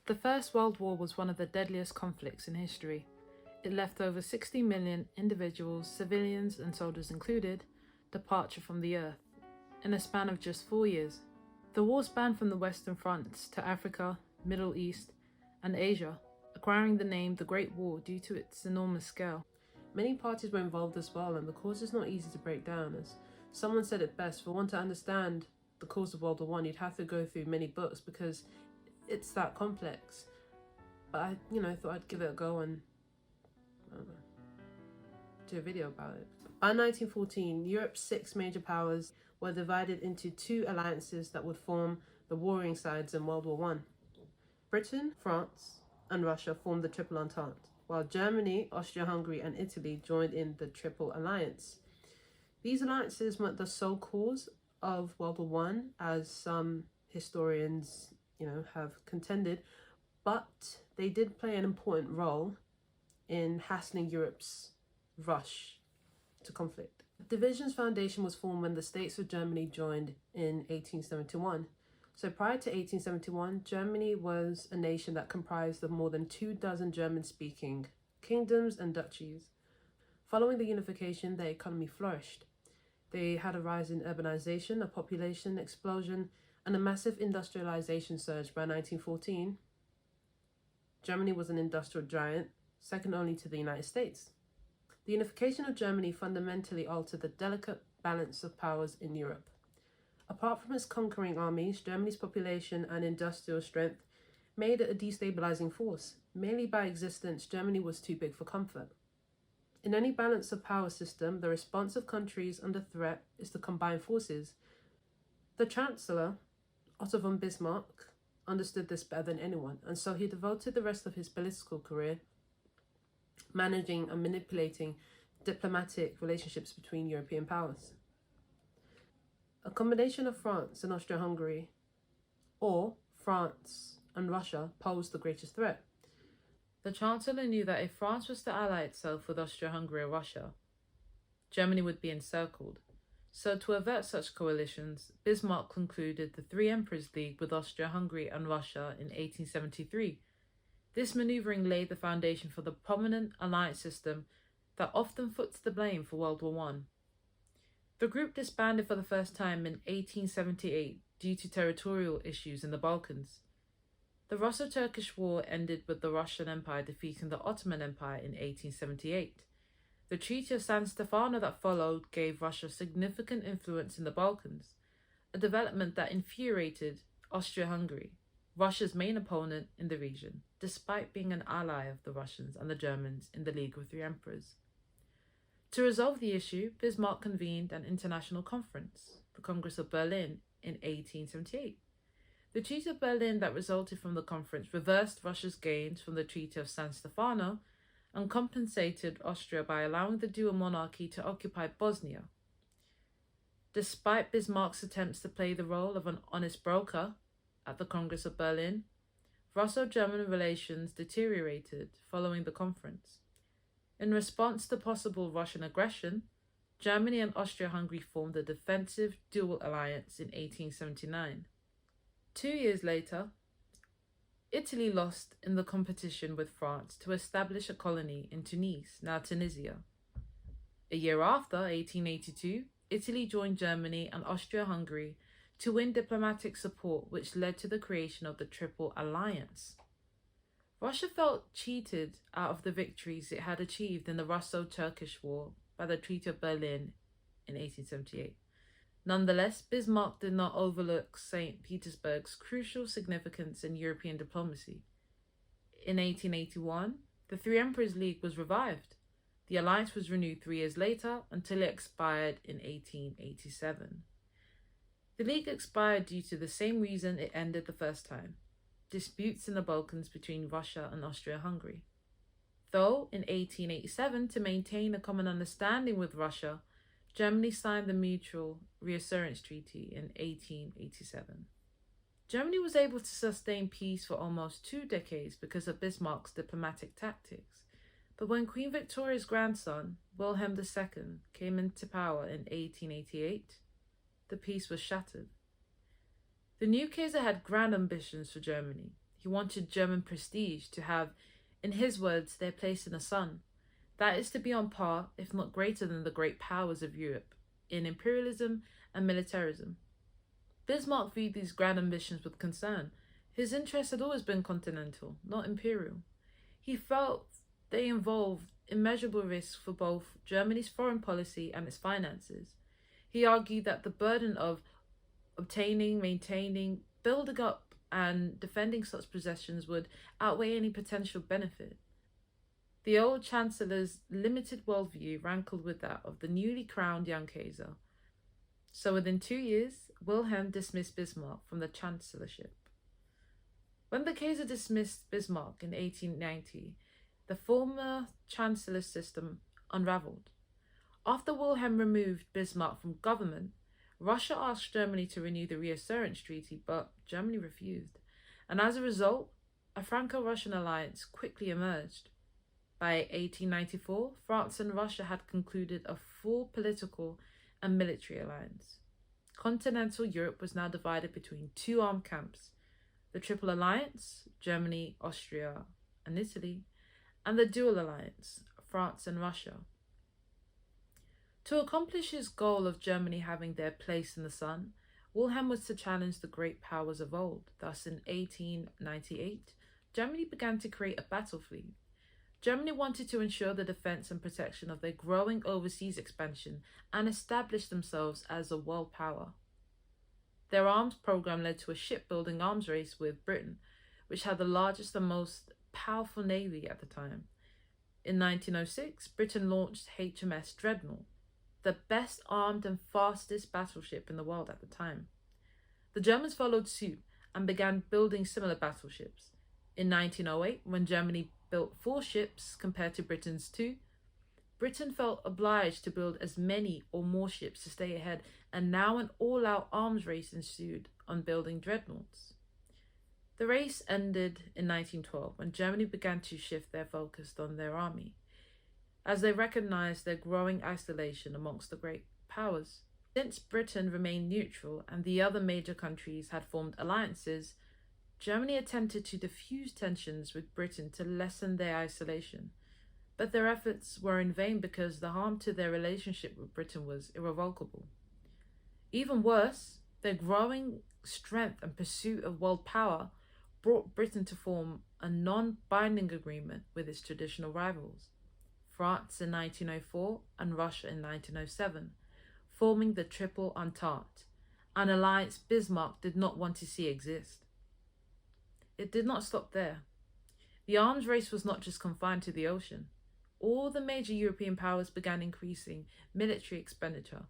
The First World War was one of the deadliest conflicts in history. It left over 60 million individuals, civilians and soldiers included, departure from the earth, in a span of just 4 years. The war spanned from the Western fronts to Africa, Middle East, and Asia, acquiring the name the Great War due to its enormous scale. Many parties were involved as well, and the cause is not easy to break down. As someone said it best, for one to understand the cause of World War I, you'd have to go through many books because it's that complex. But I thought I'd give it a go and do a video about it. By 1914, Europe's 6 major powers were divided into 2 alliances that would form the warring sides in World War I. Britain, France, and Russia formed the Triple Entente, while Germany, Austria-Hungary, and Italy joined in the Triple Alliance. These alliances weren't the sole cause of World War I, as some historians, have contended, but they did play an important role in hastening Europe's rush to conflict. The division's foundation was formed when the states of Germany joined in 1871. So prior to 1871, Germany was a nation that comprised of more than 24 German-speaking kingdoms and duchies. Following the unification, their economy flourished. They had a rise in urbanization, a population explosion, and a massive industrialization surge by 1914. Germany was an industrial giant, second only to the United States. The unification of Germany fundamentally altered the delicate balance of powers in Europe. Apart from its conquering armies, Germany's population and industrial strength made it a destabilizing force. Mainly by existence, Germany was too big for comfort. In any balance of power system, the response of countries under threat is to combine forces. The Chancellor, Otto von Bismarck, understood this better than anyone, and so he devoted the rest of his political career managing and manipulating diplomatic relationships between European powers. A combination of France and Austria-Hungary, or France and Russia, posed the greatest threat. The Chancellor knew that if France was to ally itself with Austria-Hungary or Russia, Germany would be encircled. So to avert such coalitions, Bismarck concluded the Three Emperors League with Austria-Hungary and Russia in 1873. This manoeuvring laid the foundation for the prominent alliance system that often foots the blame for World War I. The group disbanded for the first time in 1878 due to territorial issues in the Balkans. The Russo-Turkish War ended with the Russian Empire defeating the Ottoman Empire in 1878. The Treaty of San Stefano that followed gave Russia significant influence in the Balkans, a development that infuriated Austria-Hungary, Russia's main opponent in the region, despite being an ally of the Russians and the Germans in the League of Three Emperors. To resolve the issue, Bismarck convened an international conference, the Congress of Berlin, in 1878. The Treaty of Berlin that resulted from the conference reversed Russia's gains from the Treaty of San Stefano and compensated Austria by allowing the dual monarchy to occupy Bosnia. Despite Bismarck's attempts to play the role of an honest broker at the Congress of Berlin, Russo-German relations deteriorated following the conference. In response to possible Russian aggression, Germany and Austria-Hungary formed a defensive dual alliance in 1879. 2 years later, Italy lost in the competition with France to establish a colony in Tunis, now Tunisia. A year after, 1882, Italy joined Germany and Austria-Hungary to win diplomatic support, which led to the creation of the Triple Alliance. Russia felt cheated out of the victories it had achieved in the Russo-Turkish War by the Treaty of Berlin in 1878. Nonetheless, Bismarck did not overlook St. Petersburg's crucial significance in European diplomacy. In 1881, the Three Emperors League was revived. The alliance was renewed 3 years later until it expired in 1887. The League expired due to the same reason it ended the first time: disputes in the Balkans between Russia and Austria-Hungary. Though, in 1887, to maintain a common understanding with Russia, Germany signed the Mutual Reassurance Treaty in 1887. Germany was able to sustain peace for almost 2 decades because of Bismarck's diplomatic tactics, but when Queen Victoria's grandson, Wilhelm II, came into power in 1888, the peace was shattered. The new Kaiser had grand ambitions for Germany. He wanted German prestige to have, in his words, their place in the sun. That is to be on par, if not greater than the great powers of Europe, in imperialism and militarism. Bismarck viewed these grand ambitions with concern. His interests had always been continental, not imperial. He felt they involved immeasurable risks for both Germany's foreign policy and its finances. He argued that the burden of obtaining, maintaining, building up, and defending such possessions would outweigh any potential benefit. The old Chancellor's limited worldview rankled with that of the newly crowned young Kaiser. So within 2 years, Wilhelm dismissed Bismarck from the Chancellorship. When the Kaiser dismissed Bismarck in 1890, the former Chancellor's system unravelled. After Wilhelm removed Bismarck from government, Russia asked Germany to renew the Reassurance Treaty, but Germany refused. And as a result, a Franco-Russian alliance quickly emerged. By 1894, France and Russia had concluded a full political and military alliance. Continental Europe was now divided between two armed camps: the Triple Alliance, Germany, Austria, and Italy, and the Dual Alliance, France and Russia. To accomplish his goal of Germany having their place in the sun, Wilhelm was to challenge the great powers of old. Thus, in 1898, Germany began to create a battle fleet. Germany wanted to ensure the defense and protection of their growing overseas expansion and establish themselves as a world power. Their arms program led to a shipbuilding arms race with Britain, which had the largest and most powerful navy at the time. In 1906, Britain launched HMS Dreadnought, the best armed and fastest battleship in the world at the time. The Germans followed suit and began building similar battleships. In 1908, when Germany built 4 ships compared to Britain's 2, Britain felt obliged to build as many or more ships to stay ahead, and now an all-out arms race ensued on building dreadnoughts. The race ended in 1912 when Germany began to shift their focus on their army, as they recognized their growing isolation amongst the great powers. Since Britain remained neutral and the other major countries had formed alliances, Germany attempted to diffuse tensions with Britain to lessen their isolation. But their efforts were in vain because the harm to their relationship with Britain was irrevocable. Even worse, their growing strength and pursuit of world power brought Britain to form a non-binding agreement with its traditional rivals, France in 1904 and Russia in 1907, forming the Triple Entente, an alliance Bismarck did not want to see exist. It did not stop there. The arms race was not just confined to the ocean. All the major European powers began increasing military expenditure.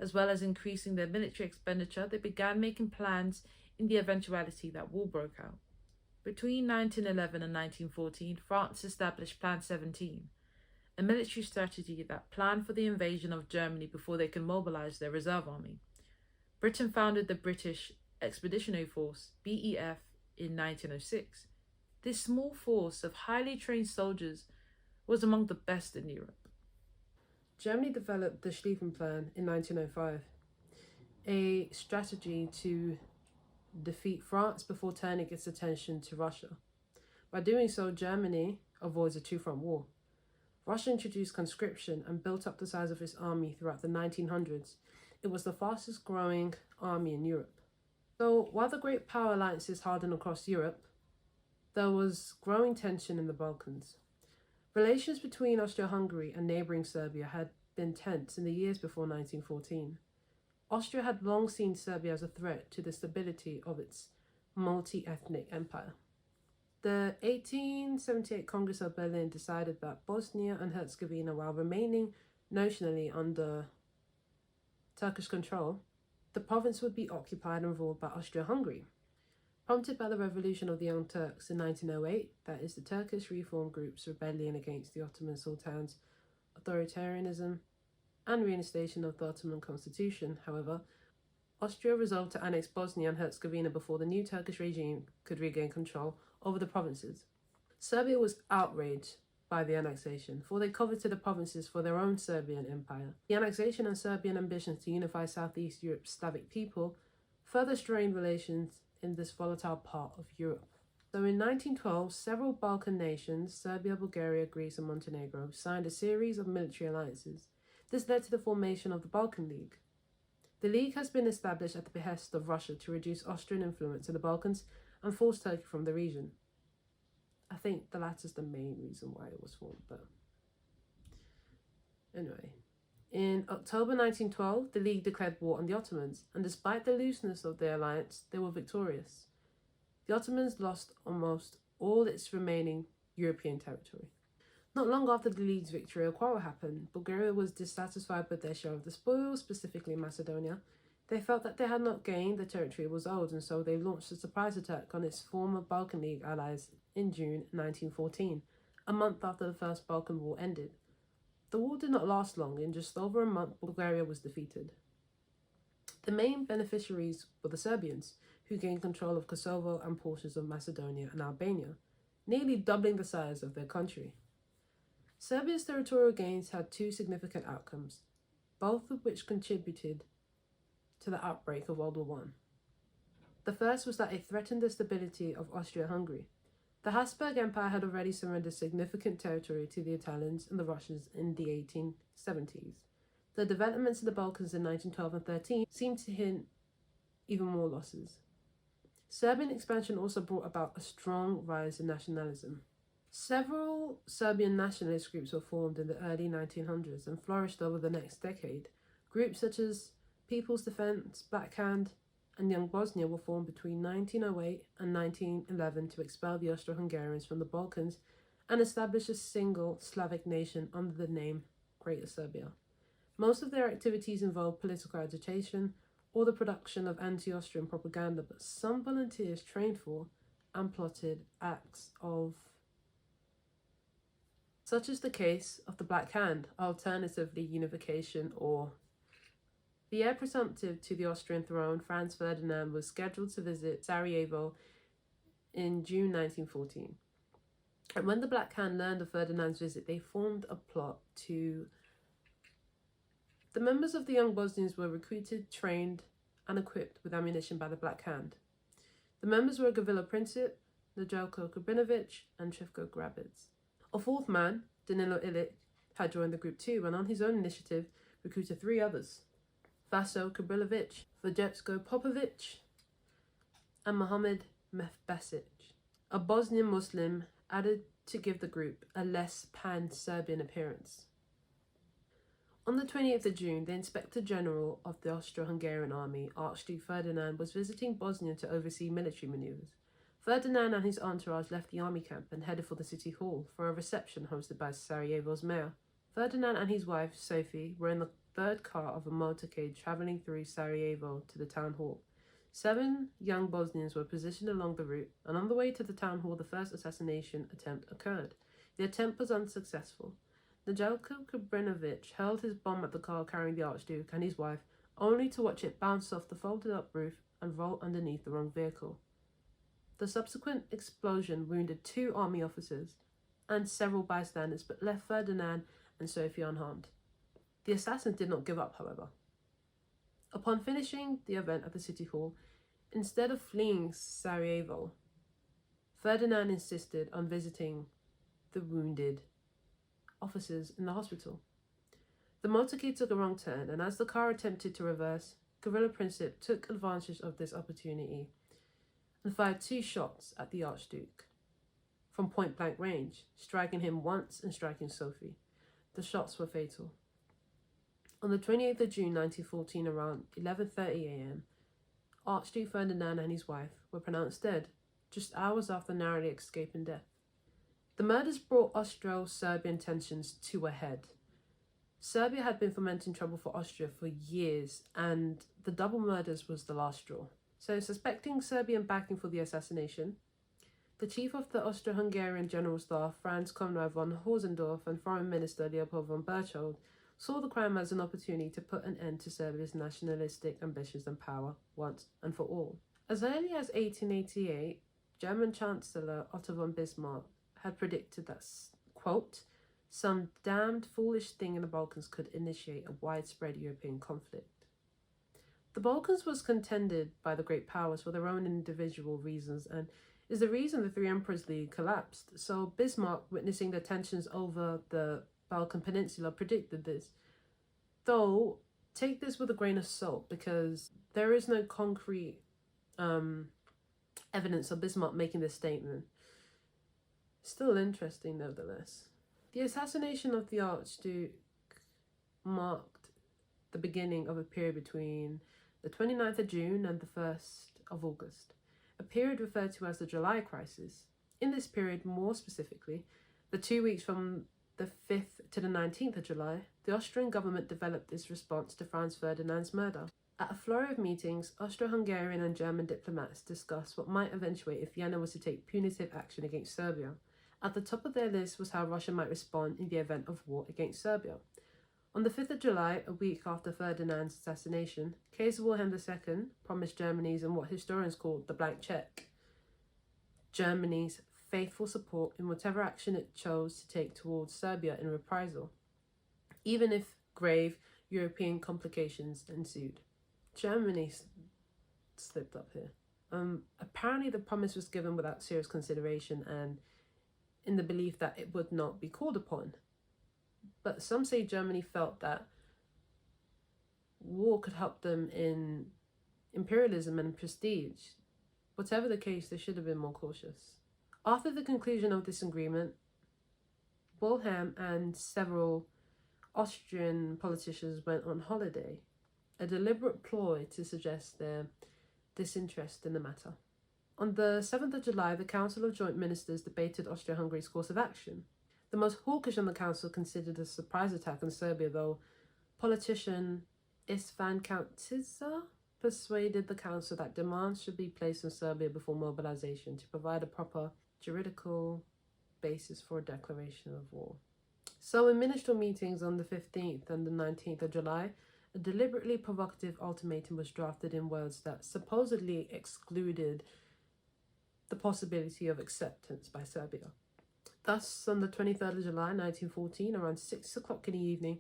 As well as increasing their military expenditure, they began making plans in the eventuality that war broke out. Between 1911 and 1914, France established Plan 17, a military strategy that planned for the invasion of Germany before they could mobilize their reserve army. Britain founded the British Expeditionary Force, BEF, in 1906. This small force of highly trained soldiers was among the best in Europe. Germany developed the Schlieffen Plan in 1905, a strategy to defeat France before turning its attention to Russia. By doing so, Germany avoids a two-front war. Russia introduced conscription and built up the size of its army throughout the 1900s. It was the fastest growing army in Europe. So while the great power alliances hardened across Europe, there was growing tension in the Balkans. Relations between Austria-Hungary and neighbouring Serbia had been tense in the years before 1914. Austria had long seen Serbia as a threat to the stability of its multi-ethnic empire. The 1878 Congress of Berlin decided that Bosnia and Herzegovina, while remaining notionally under Turkish control, the province would be occupied and ruled by Austria-Hungary. Prompted by the revolution of the Young Turks in 1908, that is the Turkish reform group's rebellion against the Ottoman Sultan's authoritarianism and reinstation of the Ottoman constitution, however, Austria resolved to annex Bosnia and Herzegovina before the new Turkish regime could regain control over the provinces. Serbia was outraged by the annexation, for they coveted the provinces for their own Serbian empire. The annexation and Serbian ambitions to unify Southeast Europe's Slavic people further strained relations in this volatile part of Europe. So in 1912, several Balkan nations, Serbia, Bulgaria, Greece, and Montenegro, signed a series of military alliances. This led to the formation of the Balkan League. The League has been established at the behest of Russia to reduce Austrian influence in the Balkans and force Turkey from the region. I think the latter is the main reason why it was formed, but anyway. In October 1912, the League declared war on the Ottomans, and despite the looseness of their alliance, they were victorious. The Ottomans lost almost all its remaining European territory. Not long after the League's victory, a quarrel happened. Bulgaria was dissatisfied with their share of the spoils, specifically Macedonia. They felt that they had not gained the territory it was owed, and so they launched a surprise attack on its former Balkan League allies in June 1914, a month after the First Balkan War ended. The war did not last long. In just over a month, Bulgaria was defeated. The main beneficiaries were the Serbians, who gained control of Kosovo and portions of Macedonia and Albania, nearly doubling the size of their country. Serbia's territorial gains had two significant outcomes, both of which contributed to the outbreak of World War I. The first was that it threatened the stability of Austria-Hungary. The Habsburg Empire had already surrendered significant territory to the Italians and the Russians in the 1870s. The developments in the Balkans in 1912 and 13 seemed to hint even more losses. Serbian expansion also brought about a strong rise in nationalism. Several Serbian nationalist groups were formed in the early 1900s and flourished over the next decade. Groups such as People's Defense, Black Hand, and Young Bosnia were formed between 1908 and 1911 to expel the Austro-Hungarians from the Balkans and establish a single Slavic nation under the name Greater Serbia. Most of their activities involved political agitation or the production of anti-Austrian propaganda, but some volunteers trained for and plotted acts of, such as the case of the Black Hand, alternatively unification, or the heir presumptive to the Austrian throne, Franz Ferdinand, was scheduled to visit Sarajevo in June 1914. And when the Black Hand learned of Ferdinand's visit, they formed a plot to... The members of the Young Bosnians were recruited, trained, and equipped with ammunition by the Black Hand. The members were Gavrilo Princip, Nedeljko Kubrinovic, and Trifko Grabic. A fourth man, Danilo Ilic, had joined the group too, and on his own initiative recruited three others: Vaso Kubrilovic, Voječko Popovic, and Mohamed Mehbesic, a Bosnian Muslim, added to give the group a less pan-Serbian appearance. On the 28th of June, the Inspector General of the Austro-Hungarian Army, Archduke Ferdinand, was visiting Bosnia to oversee military manoeuvres. Ferdinand and his entourage left the army camp and headed for the city hall for a reception hosted by Sarajevo's mayor. Ferdinand and his wife, Sophie, were in the third car of a motorcade travelling through Sarajevo to the town hall. 7 young Bosnians were positioned along the route, and on the way to the town hall, the first assassination attempt occurred. The attempt was unsuccessful. Nedeljko Kubrinovic hurled his bomb at the car carrying the Archduke and his wife, only to watch it bounce off the folded-up roof and roll underneath the wrong vehicle. The subsequent explosion wounded 2 army officers and several bystanders, but left Ferdinand and Sophie unharmed. The assassins did not give up, however. Upon finishing the event at the city hall, instead of fleeing Sarajevo, Ferdinand insisted on visiting the wounded officers in the hospital. The motorcade took a wrong turn, and as the car attempted to reverse, Gavrilo Princip took advantage of this opportunity and fired 2 shots at the Archduke from point-blank range, striking him once and striking Sophie. The shots were fatal. On the 28th of June 1914, around 11:30 a.m., Archduke Ferdinand and his wife were pronounced dead, just hours after narrowly escaping death. The murders brought Austro-Serbian tensions to a head. Serbia had been fomenting trouble for Austria for years, and the double murders was the last straw. So, suspecting Serbian backing for the assassination, the chief of the Austro-Hungarian General Staff, Franz Conrad von Horsendorf, and Foreign Minister Leopold von Berchtold saw the crime as an opportunity to put an end to Serbia's nationalistic ambitions and power once and for all. As early as 1888, German Chancellor Otto von Bismarck had predicted that, quote, some damned foolish thing in the Balkans could initiate a widespread European conflict. The Balkans was contended by the great powers for their own individual reasons, and is the reason the Three Emperors League collapsed. So Bismarck, witnessing the tensions over the Balkan Peninsula, predicted this. Though, take this with a grain of salt, because there is no concrete evidence of Bismarck making this statement. Still interesting, nevertheless. The assassination of the Archduke marked the beginning of a period between the 29th of June and the 1st of August, a period referred to as the July Crisis. In this period, more specifically, the 2 weeks from the 5th to the 19th of July, the Austrian government developed its response to Franz Ferdinand's murder. At a flurry of meetings, Austro-Hungarian and German diplomats discussed what might eventuate if Vienna was to take punitive action against Serbia. At the top of their list was how Russia might respond in the event of war against Serbia. On the 5th of July, a week after Ferdinand's assassination, Kaiser Wilhelm II promised Germany's and what historians call the blank check, Germany's faithful support in whatever action it chose to take towards Serbia in reprisal, even if grave European complications ensued. Germany slipped up here. Apparently the promise was given without serious consideration and in the belief that it would not be called upon. But some say Germany felt that war could help them in imperialism and prestige. Whatever the case, they should have been more cautious. After the conclusion of this agreement, Wilhelm and several Austrian politicians went on holiday, a deliberate ploy to suggest their disinterest in the matter. On the 7th of July, the Council of Joint Ministers debated Austria-Hungary's course of action. The most hawkish on the council considered a surprise attack on Serbia, though politician István Kautisa persuaded the council that demands should be placed on Serbia before mobilisation to provide a proper juridical basis for a declaration of war. So in ministerial meetings on the 15th and the 19th of July, a deliberately provocative ultimatum was drafted in words that supposedly excluded the possibility of acceptance by Serbia. Thus, on the 23rd of July 1914, around 6 o'clock in the evening,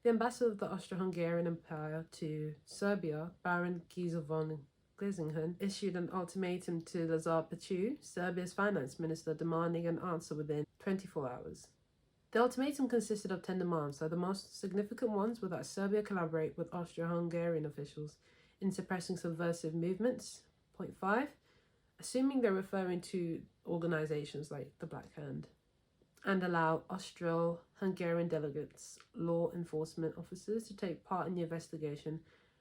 the ambassador of the Austro-Hungarian Empire to Serbia, Baron Giza von Glizingen, issued an ultimatum to Lazar Pachu, Serbia's finance minister, demanding an answer within 24 hours. The ultimatum consisted of 10 demands, though the most significant ones were that Serbia collaborate with Austro-Hungarian officials in suppressing subversive movements, point 5, assuming they're referring to organisations like the Black Hand, and allow Austro-Hungarian delegates, law enforcement officers, to take part in the investigation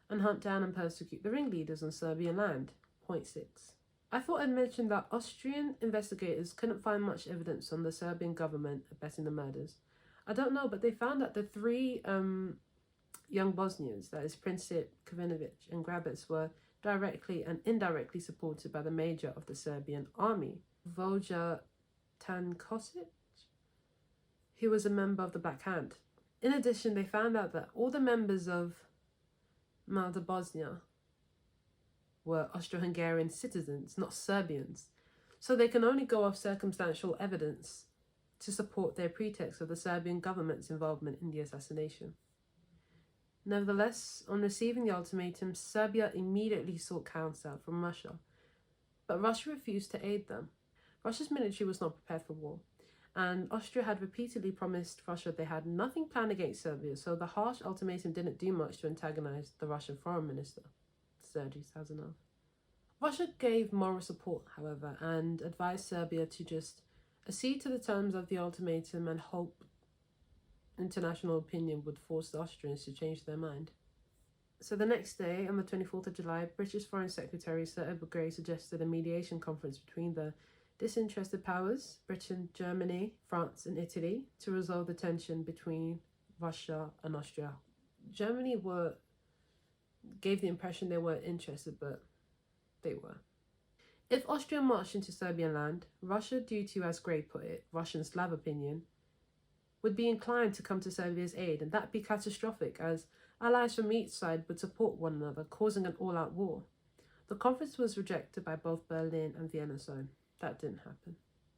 and hunt down and persecute the ringleaders on Serbian land, point 6. I thought I'd mention that Austrian investigators couldn't find much evidence on the Serbian government abetting the murders. I don't know, but they found that the three young Bosnians, that is Princip, Kavinovic and Grabec, were directly and indirectly supported by the major of the Serbian army, Voja Tankosic, who was a member of the Black Hand. In addition, they found out that all the members of Malta Bosnia were Austro-Hungarian citizens, not Serbians, so they can only go off circumstantial evidence to support their pretext of the Serbian government's involvement in the assassination. Nevertheless, on receiving the ultimatum, Serbia immediately sought counsel from Russia, but Russia refused to aid them. Russia's military was not prepared for war, and Austria had repeatedly promised Russia they had nothing planned against Serbia, so the harsh ultimatum didn't do much to antagonize the Russian foreign minister, Sergei Sazonov. Russia gave moral support, however, and advised Serbia to just accede to the terms of the ultimatum and hope international opinion would force the Austrians to change their mind. So the next day, on the 24th of July, British Foreign Secretary Sir Edward Grey suggested a mediation conference between the disinterested powers, Britain, Germany, France and Italy, to resolve the tension between Russia and Austria. Germany gave the impression they weren't interested, but they were. If Austria marched into Serbian land, Russia, due to, as Grey put it, Russian Slav opinion, would be inclined to come to Serbia's aid, and that'd be catastrophic, as allies from each side would support one another, causing an all-out war. The conference was rejected by both Berlin and Vienna, so that didn't happen.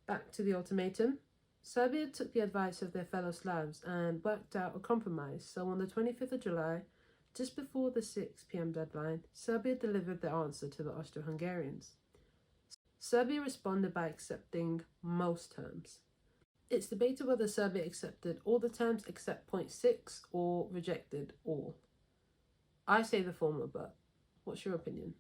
Back to the ultimatum. Serbia took the advice of their fellow Slavs and worked out a compromise, so on the 25th of July, just before the 6 p.m. deadline, Serbia delivered their answer to the Austro-Hungarians. Serbia responded by accepting most terms. It's debated whether Serbia accepted all the terms except point 6 or rejected all. I say the former, but what's your opinion?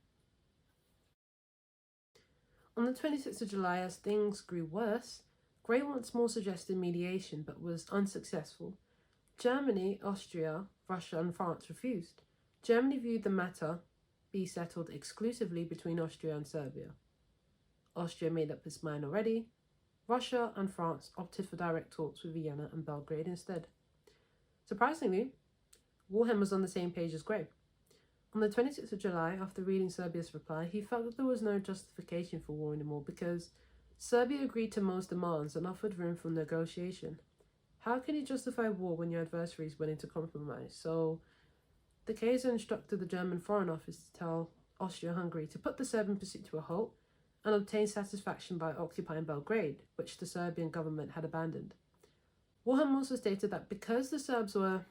On the 26th of July, as things grew worse, Grey once more suggested mediation but was unsuccessful. Germany, Austria, Russia, and France refused. Germany viewed the matter be settled exclusively between Austria and Serbia. Austria made up its mind already. Russia and France opted for direct talks with Vienna and Belgrade instead. Surprisingly, Wilhelm was on the same page as Grey. On the 26th of July, after reading Serbia's reply, he felt that there was no justification for war anymore because Serbia agreed to most demands and offered room for negotiation. How can you justify war when your adversary is willing to compromise? So, the Kaiser instructed the German Foreign Office to tell Austria-Hungary to put the Serbian pursuit to a halt and obtain satisfaction by occupying Belgrade, which the Serbian government had abandoned. Wilhelm also stated that because the Serbs were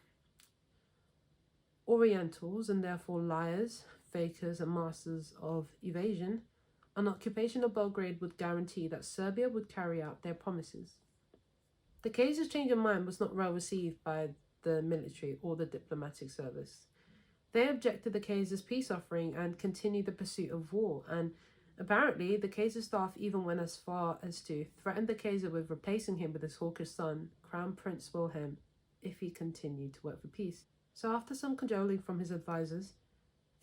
Orientals and therefore liars, fakers, and masters of evasion, an occupation of Belgrade would guarantee that Serbia would carry out their promises. The Kaiser's change of mind was not well received by the military or the diplomatic service. They objected the Kaiser's peace offering and continued the pursuit of war, and apparently the Kaiser staff even went as far as to threaten the Kaiser with replacing him with his hawkish son, Crown Prince Wilhelm, if he continued to work for peace. So after some cajoling from his advisors,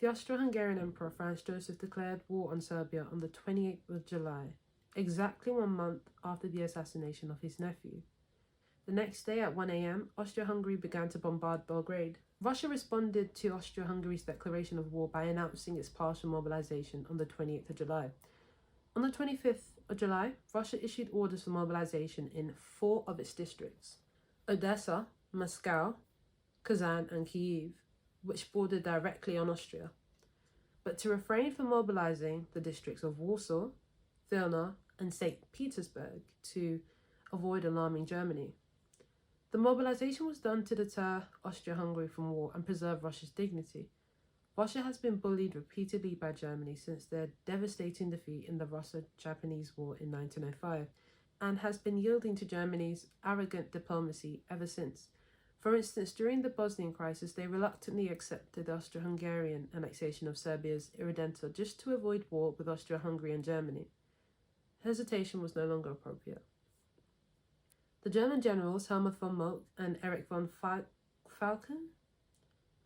the Austro-Hungarian Emperor Franz Joseph declared war on Serbia on the 28th of July, exactly 1 month after the assassination of his nephew. The next day at 1 a.m., Austria-Hungary began to bombard Belgrade. Russia responded to Austria-Hungary's declaration of war by announcing its partial mobilization on the 28th of July. On the 25th of July, Russia issued orders for mobilization in 4 of its districts: Odessa, Moscow, Kazan, and Kyiv, which bordered directly on Austria, but to refrain from mobilizing the districts of Warsaw, Vilna, and St. Petersburg to avoid alarming Germany. The mobilization was done to deter Austria-Hungary from war and preserve Russia's dignity. Russia has been bullied repeatedly by Germany since their devastating defeat in the Russo-Japanese War in 1905, and has been yielding to Germany's arrogant diplomacy ever since. For instance, during the Bosnian crisis, they reluctantly accepted the Austro-Hungarian annexation of Serbia's Irredenta just to avoid war with Austria-Hungary and Germany. Hesitation was no longer appropriate. The German generals Helmut von Moltke and Erich von Falken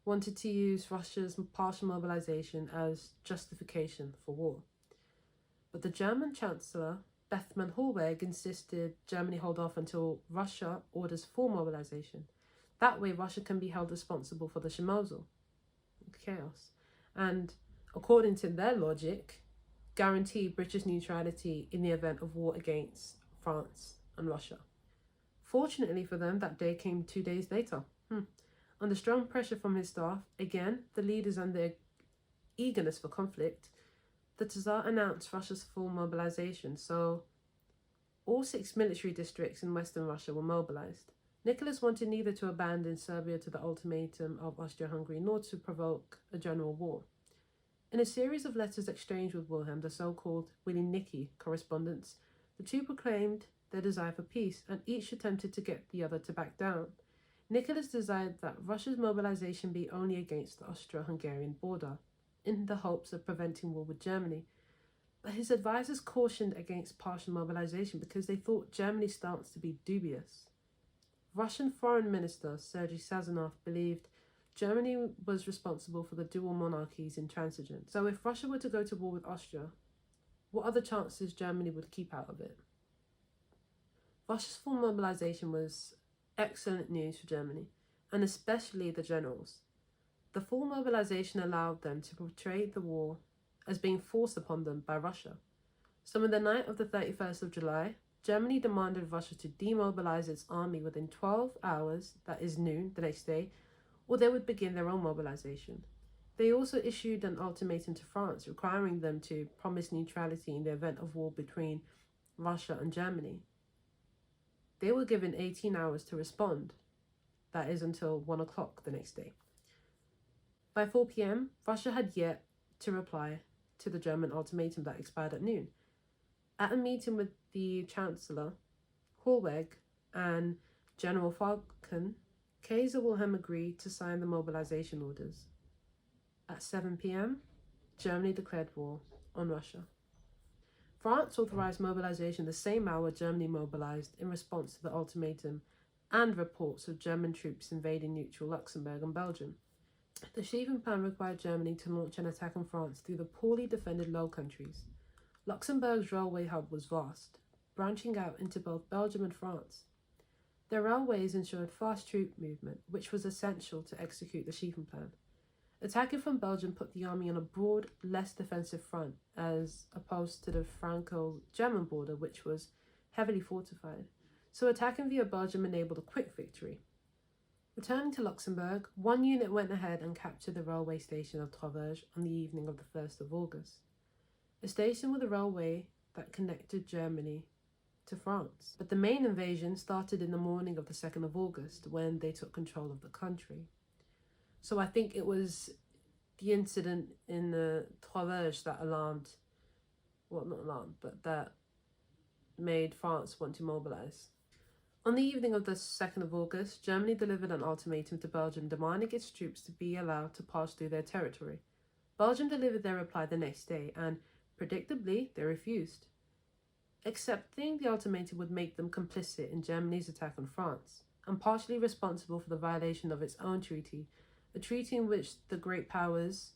wanted to use Russia's partial mobilization as justification for war. But the German Chancellor Bethmann Hollweg insisted Germany hold off until Russia orders full mobilization. That way, Russia can be held responsible for the Schmozel, chaos, and, according to their logic, guarantee British neutrality in the event of war against France and Russia. Fortunately for them, that day came 2 days later. Under strong pressure from his staff, again, the leaders and their eagerness for conflict, the Tsar announced Russia's full mobilization, so all 6 military districts in western Russia were mobilized. Nicholas wanted neither to abandon Serbia to the ultimatum of Austria-Hungary nor to provoke a general war. In a series of letters exchanged with Wilhelm, the so-called Willy-Niki correspondence, the two proclaimed their desire for peace, and each attempted to get the other to back down. Nicholas desired that Russia's mobilization be only against the Austro-Hungarian border, in the hopes of preventing war with Germany. But his advisors cautioned against partial mobilization because they thought Germany's stance to be dubious. Russian Foreign Minister Sergei Sazonov believed Germany was responsible for the dual monarchies intransigent. So if Russia were to go to war with Austria, what are the chances Germany would keep out of it? Russia's full mobilization was excellent news for Germany, and especially the generals. The full mobilization allowed them to portray the war as being forced upon them by Russia. So on the night of the 31st of July, Germany demanded Russia to demobilize its army within 12 hours, that is noon, the next day, or they would begin their own mobilization. They also issued an ultimatum to France, requiring them to promise neutrality in the event of war between Russia and Germany. They were given 18 hours to respond, that is until 1 o'clock the next day. By 4 p.m., Russia had yet to reply to the German ultimatum that expired at noon. At a meeting with the Chancellor, Hollweg, and General Falcon, Kaiser Wilhelm agreed to sign the mobilization orders. At 7 p.m., Germany declared war on Russia. France authorized mobilization the same hour Germany mobilized in response to the ultimatum and reports of German troops invading neutral Luxembourg and Belgium. The Schlieffen Plan required Germany to launch an attack on France through the poorly defended Low Countries. Luxembourg's railway hub was vast, branching out into both Belgium and France. Their railways ensured fast troop movement, which was essential to execute the Schlieffen Plan. Attacking from Belgium put the army on a broad, less defensive front, as opposed to the Franco-German border, which was heavily fortified. So attacking via Belgium enabled a quick victory. Returning to Luxembourg, one unit went ahead and captured the railway station of Travers on the evening of the 1st of August. A station with a railway that connected Germany to France. But the main invasion started in the morning of the 2nd of August, when they took control of the country. So I think it was the incident in the Travers that that made France want to mobilize. On the evening of the 2nd of August, Germany delivered an ultimatum to Belgium demanding its troops to be allowed to pass through their territory. Belgium delivered their reply the next day, and predictably, they refused. Accepting the ultimatum would make them complicit in Germany's attack on France, and partially responsible for the violation of its own treaty, a treaty in which the great powers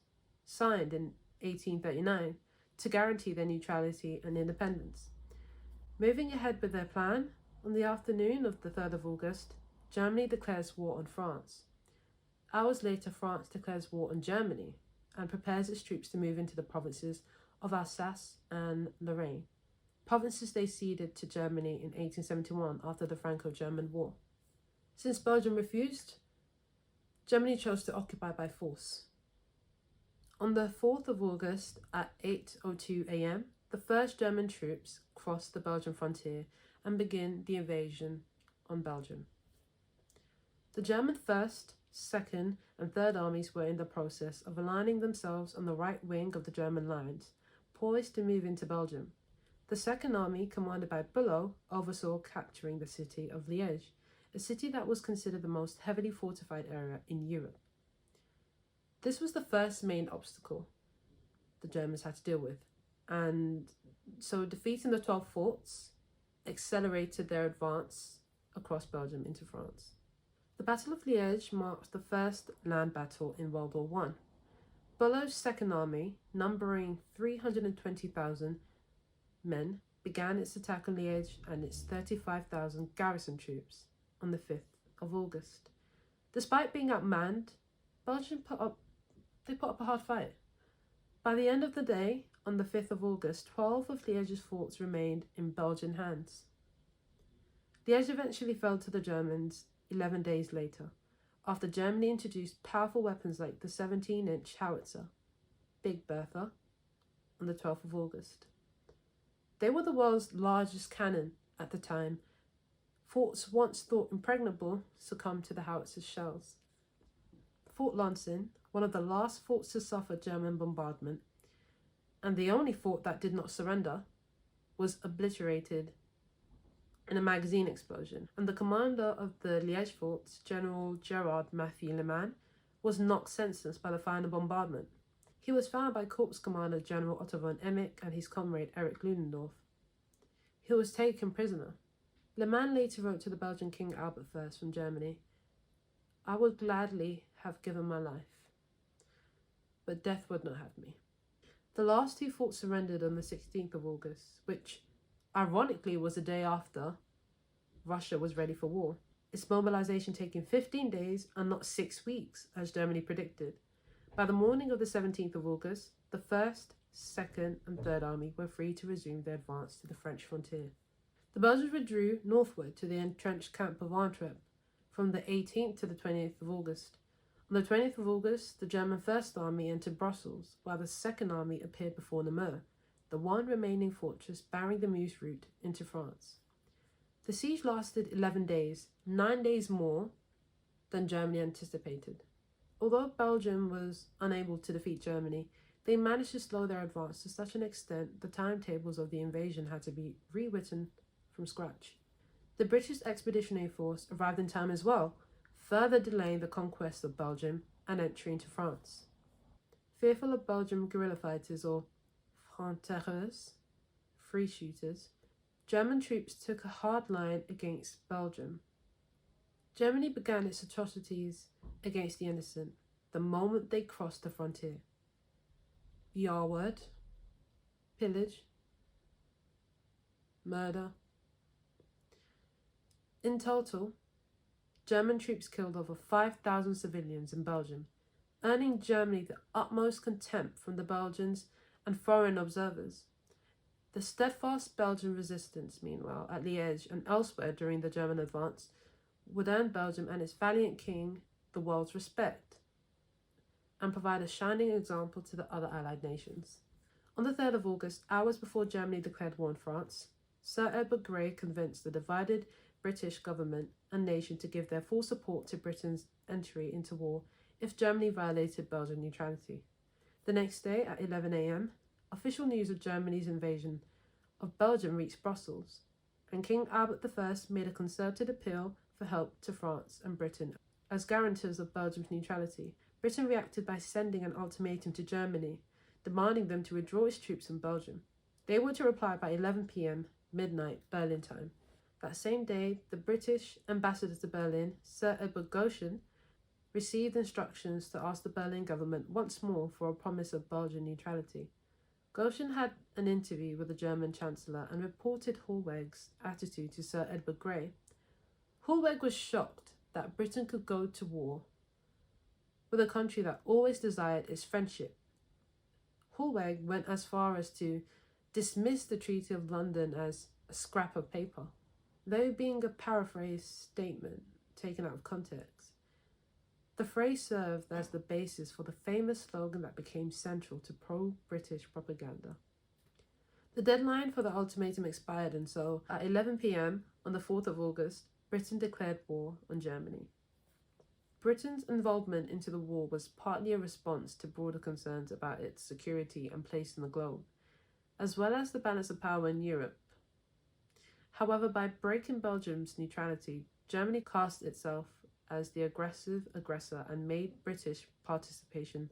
signed in 1839 to guarantee their neutrality and independence. Moving ahead with their plan, on the afternoon of the 3rd of August, Germany declares war on France. Hours later, France declares war on Germany and prepares its troops to move into the provinces of Alsace and Lorraine, provinces they ceded to Germany in 1871 after the Franco-German War. Since Belgium refused, Germany chose to occupy by force. On the 4th of August at 8:02 a.m., the first German troops crossed the Belgian frontier and begin the invasion on Belgium. The German 1st, 2nd, and 3rd armies were in the process of aligning themselves on the right wing of the German lines, poised to move into Belgium. The 2nd Army, commanded by Bülow, oversaw capturing the city of Liège, a city that was considered the most heavily fortified area in Europe. This was the first main obstacle the Germans had to deal with, and so defeating the 12 forts accelerated their advance across Belgium into France. The Battle of Liège marks the first land battle in World War I. Bülow's 2nd Army, numbering 320,000 men, began its attack on Liège and its 35,000 garrison troops on the 5th of August. Despite being outmanned, Belgium put up a hard fight. By the end of the day, on the 5th of August, 12 of Liège's forts remained in Belgian hands. Liège eventually fell to the Germans 11 days later, after Germany introduced powerful weapons like the 17-inch howitzer, Big Bertha, on the 12th of August. They were the world's largest cannon at the time. Forts once thought impregnable succumbed to the howitzer's shells. Fort Lansin, one of the last forts to suffer German bombardment, and the only fort that did not surrender, was obliterated in a magazine explosion, and the commander of the Liège forts, General Gerard Mathieu Leman, was knocked senseless by the final bombardment. He was found by Corps Commander General Otto von Emich and his comrade Erich Ludendorff. He was taken prisoner. Leman later wrote to the Belgian King Albert I from Germany, "I would gladly have given my life, but death would not have me." The last two forts surrendered on the 16th of August, which ironically was the day after Russia was ready for war, its mobilization taking 15 days and not 6 weeks, as Germany predicted. By the morning of the 17th of August, the 1st, 2nd, and 3rd Army were free to resume their advance to the French frontier. The Belgians withdrew northward to the entrenched camp of Antwerp from the 18th to the 20th of August. On the 20th of August, the German 1st Army entered Brussels, while the 2nd Army appeared before Namur, the one remaining fortress barring the Meuse route into France. The siege lasted 11 days, 9 days more than Germany anticipated. Although Belgium was unable to defeat Germany, They managed to slow their advance to such an extent the timetables of the invasion had to be rewritten from scratch. The British Expeditionary Force arrived in time as well, further delaying the conquest of Belgium and entry into France. Fearful of Belgian guerrilla fighters or francs-tireurs, free shooters, German troops took a hard line against Belgium. Germany began its atrocities against the innocent the moment they crossed the frontier. The R word, pillage, murder. In total, German troops killed over 5,000 civilians in Belgium, earning Germany the utmost contempt from the Belgians and foreign observers. The steadfast Belgian resistance, meanwhile, at Liège and elsewhere during the German advance, would earn Belgium and its valiant king the world's respect and provide a shining example to the other Allied nations. On the 3rd of August, hours before Germany declared war on France, Sir Edward Grey convinced the divided British government and nation to give their full support to Britain's entry into war if Germany violated Belgian neutrality. The next day, at 11 a.m, official news of Germany's invasion of Belgium reached Brussels, and King Albert I made a concerted appeal for help to France and Britain as guarantors of Belgium's neutrality. Britain reacted by sending an ultimatum to Germany, demanding them to withdraw its troops from Belgium. They were to reply by 11 p.m, midnight, Berlin time. That same day, the British ambassador to Berlin, Sir Edward Goschen, received instructions to ask the Berlin government once more for a promise of Belgian neutrality. Goschen had an interview with the German Chancellor and reported Hollweg's attitude to Sir Edward Grey. Hollweg was shocked that Britain could go to war with a country that always desired its friendship. Hollweg went as far as to dismiss the Treaty of London as a scrap of paper, though being a paraphrased statement taken out of context. The phrase served as the basis for the famous slogan that became central to pro-British propaganda. The deadline for the ultimatum expired, and so, at 11 p.m. on the 4th of August, Britain declared war on Germany. Britain's involvement into the war was partly a response to broader concerns about its security and place in the globe, as well as the balance of power in Europe. However, by breaking Belgium's neutrality, Germany cast itself as the aggressive aggressor and made British participation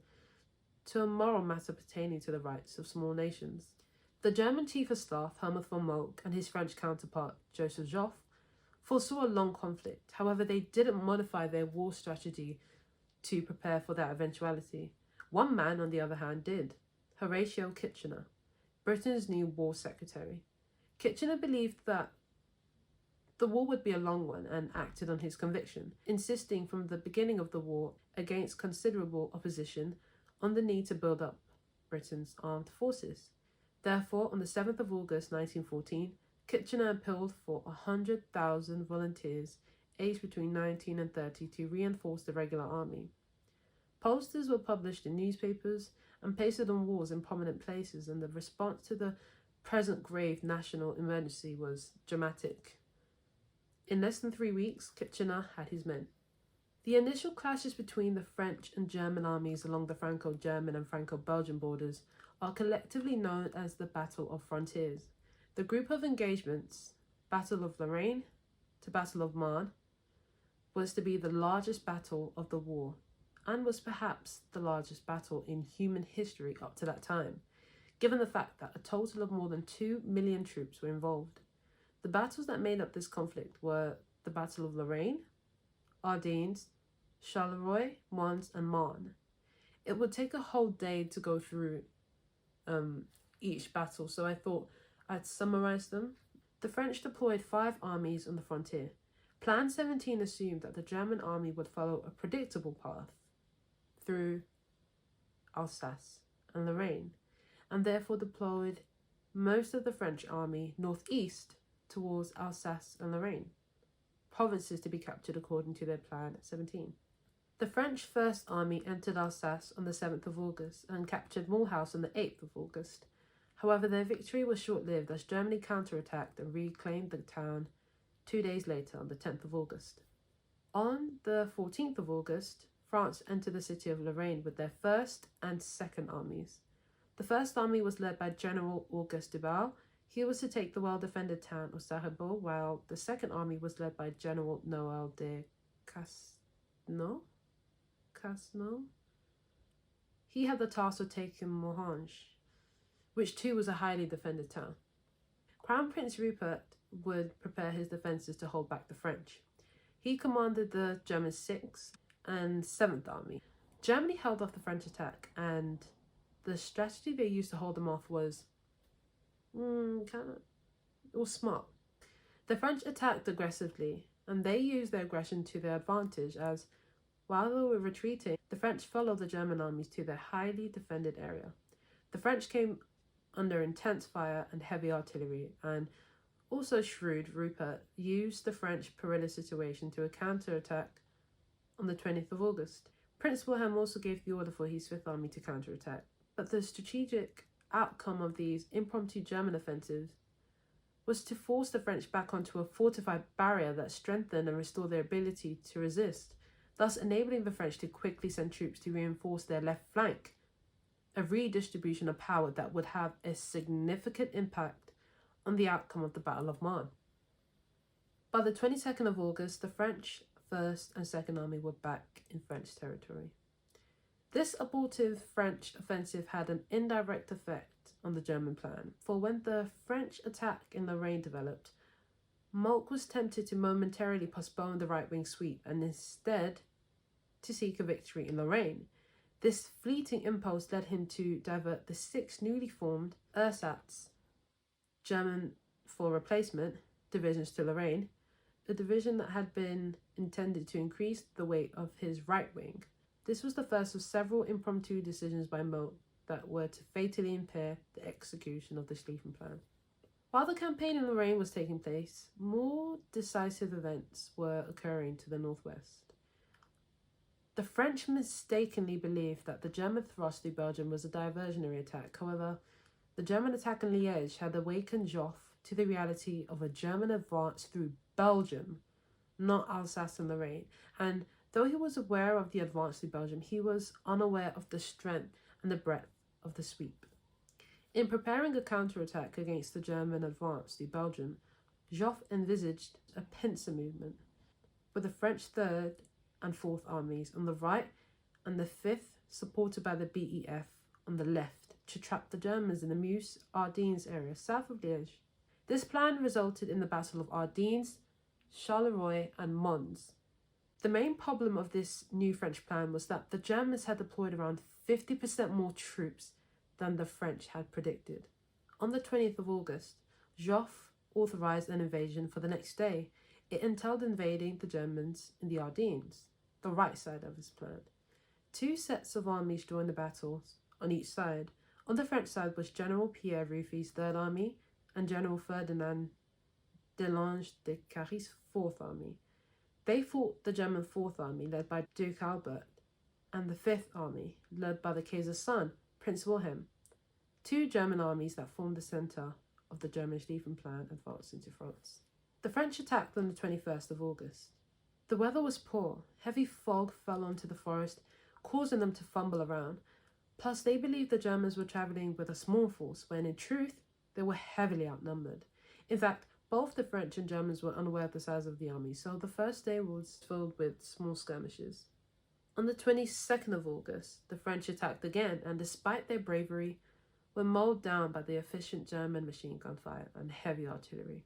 to a moral matter pertaining to the rights of small nations. The German Chief of Staff, Helmut von Moltke, and his French counterpart, Joseph Joffre, foresaw a long conflict. However, they didn't modify their war strategy to prepare for that eventuality. One man, on the other hand, did, Horatio Kitchener, Britain's new war secretary. Kitchener believed that the war would be a long one and acted on his conviction, insisting from the beginning of the war, against considerable opposition, on the need to build up Britain's armed forces. Therefore, on the 7th of August 1914, Kitchener appealed for 100,000 volunteers aged between 19 and 30 to reinforce the regular army. Posters were published in newspapers and pasted on walls in prominent places, and the response to the present grave national emergency was dramatic. In less than 3 weeks, Kitchener had his men. The initial clashes between the French and German armies along the Franco-German and Franco-Belgian borders are collectively known as the Battle of Frontiers. The group of engagements, Battle of Lorraine to Battle of Marne, was to be the largest battle of the war, and was perhaps the largest battle in human history up to that time, given the fact that a total of more than 2 million troops were involved. The battles that made up this conflict were the Battle of Lorraine, Ardennes, Charleroi, Mons, and Marne. It would take a whole day to go through each battle, so I thought I'd summarize them. The French deployed 5 armies on the frontier. Plan 17 assumed that the German army would follow a predictable path through Alsace and Lorraine, and therefore deployed most of the French army northeast towards Alsace and Lorraine, provinces to be captured according to their Plan 17. The French First Army entered Alsace on the 7th of August and captured Mulhouse on the 8th of August. However, their victory was short-lived as Germany counterattacked and reclaimed the town 2 days later on the 10th of August. On the 14th of August, France entered the city of Lorraine with their 1st and 2nd armies. The First Army was led by General Auguste Duval. He was to take the well-defended town of Sarajevo, while the Second Army was led by General Noel de Casno. He had the task of taking Mohange, which too was a highly defended town. Crown Prince Rupert would prepare his defences to hold back the French. He commanded the German 6th and 7th Army. Germany held off the French attack, and the strategy they used to hold them off was smart. The French attacked aggressively, and they used their aggression to their advantage as, while they were retreating, the French followed the German armies to their highly defended area. The French came under intense fire and heavy artillery, and also shrewd Rupert used the French perilous situation to a counterattack on the 20th of August. Prince Wilhelm also gave the order for his Fifth Army to counterattack, but the strategic outcome of these impromptu German offensives was to force the French back onto a fortified barrier that strengthened and restored their ability to resist, thus enabling the French to quickly send troops to reinforce their left flank, a redistribution of power that would have a significant impact on the outcome of the Battle of Marne. By the 22nd of August, the French First and Second Army were back in French territory. This abortive French offensive had an indirect effect on the German plan, for when the French attack in Lorraine developed, Moltke was tempted to momentarily postpone the right-wing sweep and instead to seek a victory in Lorraine. This fleeting impulse led him to divert the 6 newly formed Ersatz, German for replacement, divisions to Lorraine, a division that had been intended to increase the weight of his right wing. This was the first of several impromptu decisions by Moltke that were to fatally impair the execution of the Schlieffen Plan. While the campaign in Lorraine was taking place, more decisive events were occurring to the northwest. The French mistakenly believed that the German thrust through Belgium was a diversionary attack. However, the German attack in Liège had awakened Joffre to the reality of a German advance through Belgium, not Alsace and Lorraine, and though he was aware of the advance through Belgium, he was unaware of the strength and the breadth of the sweep. In preparing a counterattack against the German advance through Belgium, Joffre envisaged a pincer movement, with the French Third and Fourth Armies on the right and the Fifth, supported by the BEF, on the left, to trap the Germans in the Meuse Ardennes area south of Liège. This plan resulted in the Battle of Ardennes, Charleroi and Mons. The main problem of this new French plan was that the Germans had deployed around 50% more troops than the French had predicted. On the 20th of August, Joffre authorised an invasion for the next day. It entailed invading the Germans in the Ardennes, the right side of his plan. 2 sets of armies joined the battles on each side. On the French side was General Pierre Ruffy's Third Army and General Ferdinand Delange de Cary's Fourth Army. They fought the German Fourth Army, led by Duke Albert, and the Fifth Army, led by the Kaiser's son, Prince Wilhelm. 2 German armies that formed the centre of the German Schlieffen Plan advanced into France. The French attacked on the 21st of August. The weather was poor. Heavy fog fell onto the forest, causing them to fumble around. Plus, they believed the Germans were travelling with a small force, when in truth, they were heavily outnumbered. In fact, both the French and Germans were unaware of the size of the army, so the first day was filled with small skirmishes. On the 22nd of August, the French attacked again, and despite their bravery, were mowed down by the efficient German machine gun fire and heavy artillery.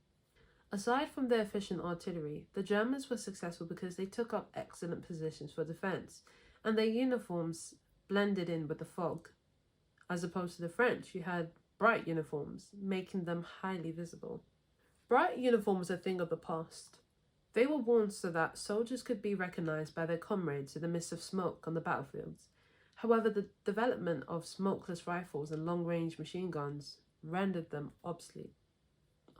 Aside from their efficient artillery, the Germans were successful because they took up excellent positions for defence, and their uniforms blended in with the fog, as opposed to the French, who had bright uniforms, making them highly visible. Bright uniforms are a thing of the past. They were worn so that soldiers could be recognised by their comrades in the midst of smoke on the battlefields. However, the development of smokeless rifles and long-range machine guns rendered them obsolete.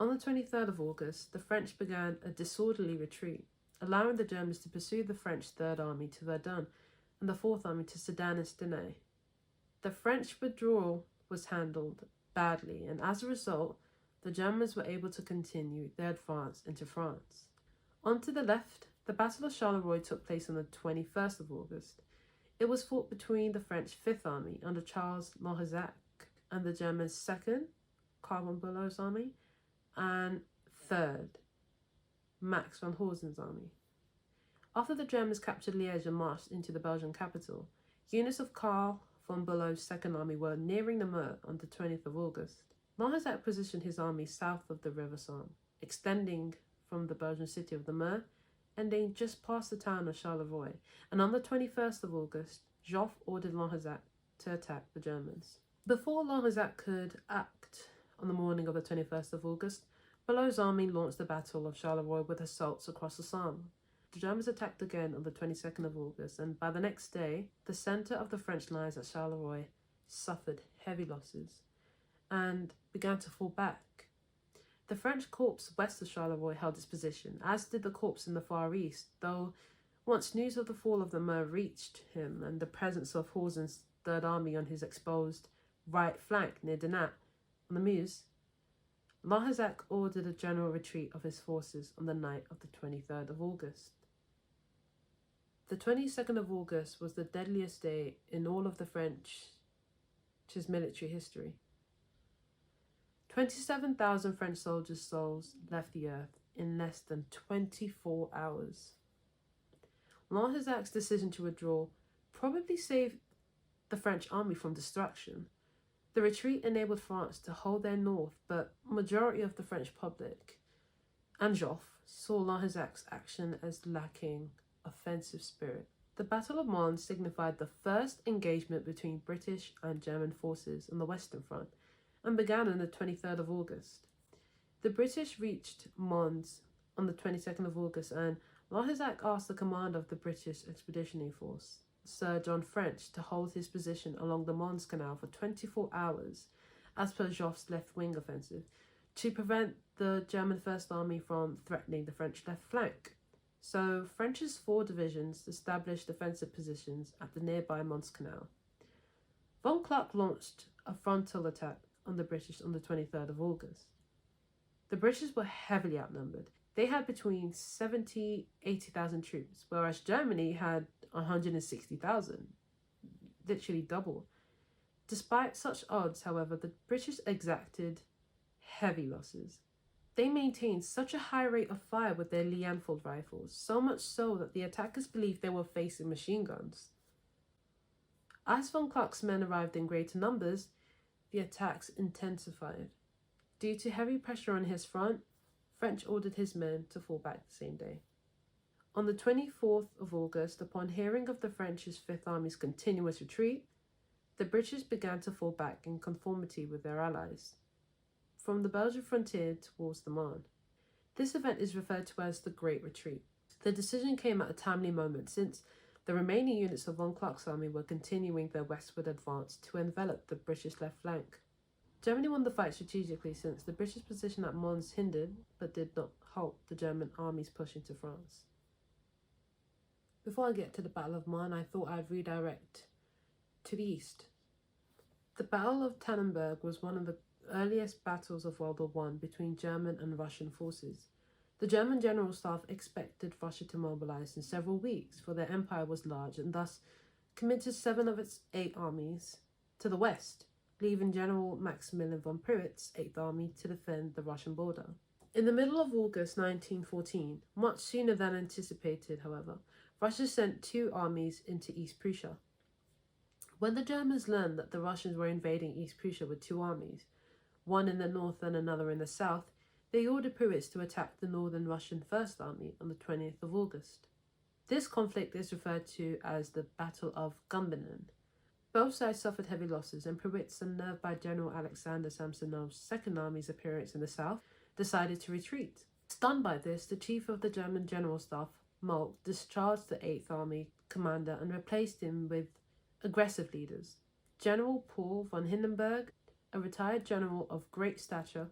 On the 23rd of August, the French began a disorderly retreat, allowing the Germans to pursue the French Third Army to Verdun and the Fourth Army to Sedan and Stenay. The French withdrawal was handled badly, and as a result, the Germans were able to continue their advance into France. On to the left, the Battle of Charleroi took place on the 21st of August. It was fought between the French Fifth Army under Charles Mauressac and the Germans' second, Karl von Bülow's army, and third, Max von Horsen's army. After the Germans captured Liège and marched into the Belgian capital, units of Karl von Bülow's second army were nearing the Meuse on the 20th of August. Langezac positioned his army south of the River Somme, extending from the Belgian city of the Meuse, ending just past the town of Charleroi, and on the 21st of August, Joffre ordered Langezac to attack the Germans. Before Langezac could act on the morning of the 21st of August, Bülow's army launched the Battle of Charleroi with assaults across the Somme. The Germans attacked again on the 22nd of August, and by the next day, the centre of the French lines at Charleroi suffered heavy losses and began to fall back. The French corps west of Charleroi held its position, as did the corps in the Far East, though once news of the fall of the Meuse reached him and the presence of Horsen's Third Army on his exposed right flank near Dinant on the Meuse, Langezac ordered a general retreat of his forces on the night of the 23rd of August. The 22nd of August was the deadliest day in all of the French's military history. 27,000 French soldiers' souls left the earth in less than 24 hours. Langezac's decision to withdraw probably saved the French army from destruction. The retreat enabled France to hold their north, but majority of the French public and Joffre saw Langezac's action as lacking offensive spirit. The Battle of Mons signified the first engagement between British and German forces on the Western Front and began on the 23rd of August. The British reached Mons on the 22nd of August, and Langezac asked the commander of the British Expeditionary Force, Sir John French, to hold his position along the Mons Canal for 24 hours, as per Joffre's left-wing offensive, to prevent the German First Army from threatening the French left flank. So French's 4 divisions established defensive positions at the nearby Mons Canal. Von Kluck launched a frontal attack on the British on the 23rd of August. The British were heavily outnumbered. They had between 80,000 troops, whereas Germany had 160,000, literally double. Despite such odds, however, the British exacted heavy losses. They maintained such a high rate of fire with their Lee-Enfield rifles, so much so that the attackers believed they were facing machine guns. As von Kluck's men arrived in greater numbers, the attacks intensified. Due to heavy pressure on his front, French ordered his men to fall back the same day. On the 24th of August, upon hearing of the French's Fifth Army's continuous retreat, the British began to fall back in conformity with their allies, from the Belgian frontier towards the Marne. This event is referred to as the Great Retreat. The decision came at a timely moment, since the remaining units of von Kluck's army were continuing their westward advance to envelop the British left flank. Germany won the fight strategically, since the British position at Mons hindered, but did not halt, the German army's push into France. Before I get to the Battle of Marne, I thought I'd redirect to the east. The Battle of Tannenberg was one of the earliest battles of World War I between German and Russian forces. The German General Staff expected Russia to mobilize in several weeks, for their empire was large, and thus committed 7 of its 8 armies to the west, leaving General Maximilian von Pyrrhot's 8th Army to defend the Russian border. In the middle of August 1914, much sooner than anticipated, however, Russia sent 2 armies into East Prussia. When the Germans learned that the Russians were invading East Prussia with 2 armies, one in the north and another in the south, they ordered Pyrrhot to attack the northern Russian First Army on the 20th of August. This conflict is referred to as the Battle of Gumbinnen. Both sides suffered heavy losses, and Pyrrhot, unnerved by General Alexander Samsonov's Second Army's appearance in the south, decided to retreat. Stunned by this, the chief of the German General Staff, Moltke, discharged the 8th Army commander and replaced him with aggressive leaders. General Paul von Hindenburg, a retired general of great stature,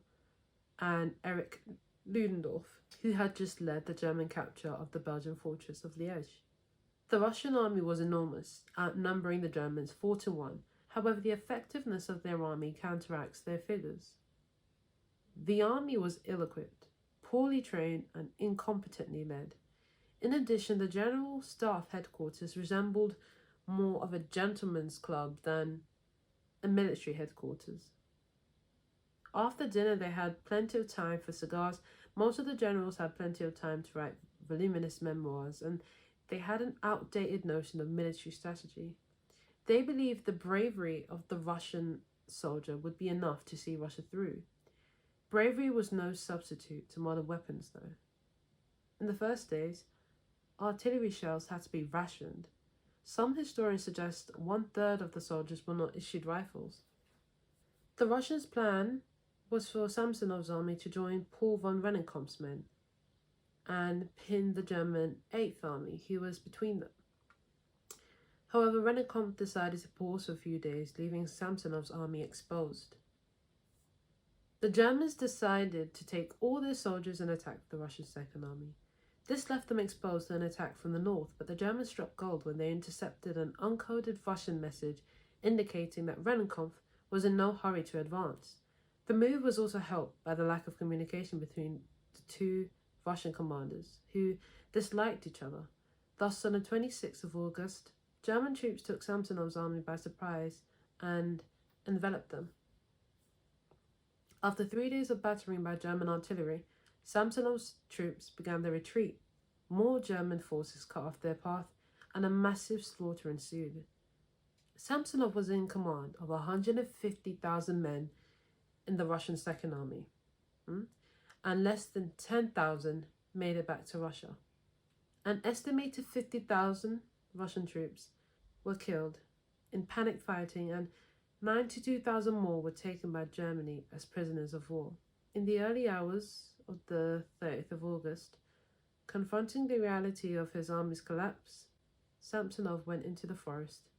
and Erich Ludendorff, who had just led the German capture of the Belgian fortress of Liège. The Russian army was enormous, outnumbering the Germans 4-1. However, the effectiveness of their army counteracts their figures. The army was ill-equipped, poorly trained, and incompetently led. In addition, the General Staff headquarters resembled more of a gentleman's club than and military headquarters. After dinner, they had plenty of time for cigars. Most of the generals had plenty of time to write voluminous memoirs, and they had an outdated notion of military strategy. They believed the bravery of the Russian soldier would be enough to see Russia through. Bravery was no substitute to modern weapons, though. In the first days, artillery shells had to be rationed. Some historians suggest 1/3 of the soldiers were not issued rifles. The Russians' plan was for Samsonov's army to join Paul von Rennenkampf's men and pin the German 8th Army, who was between them. However, Rennenkampf decided to pause for a few days, leaving Samsonov's army exposed. The Germans decided to take all their soldiers and attack the Russian Second Army. This left them exposed to an attack from the north, but the Germans struck gold when they intercepted an uncoded Russian message indicating that Rennenkampf was in no hurry to advance. The move was also helped by the lack of communication between the two Russian commanders, who disliked each other. Thus, on the 26th of August, German troops took Samsonov's army by surprise and enveloped them. After 3 days of battering by German artillery, Samsonov's troops began their retreat. More German forces cut off their path, and a massive slaughter ensued. Samsonov was in command of 150,000 men in the Russian Second Army, and less than 10,000 made it back to Russia. An estimated 50,000 Russian troops were killed in panic fighting, and 92,000 more were taken by Germany as prisoners of war. In the early hours of the 30th of August, confronting the reality of his army's collapse, Samsonov went into the forest,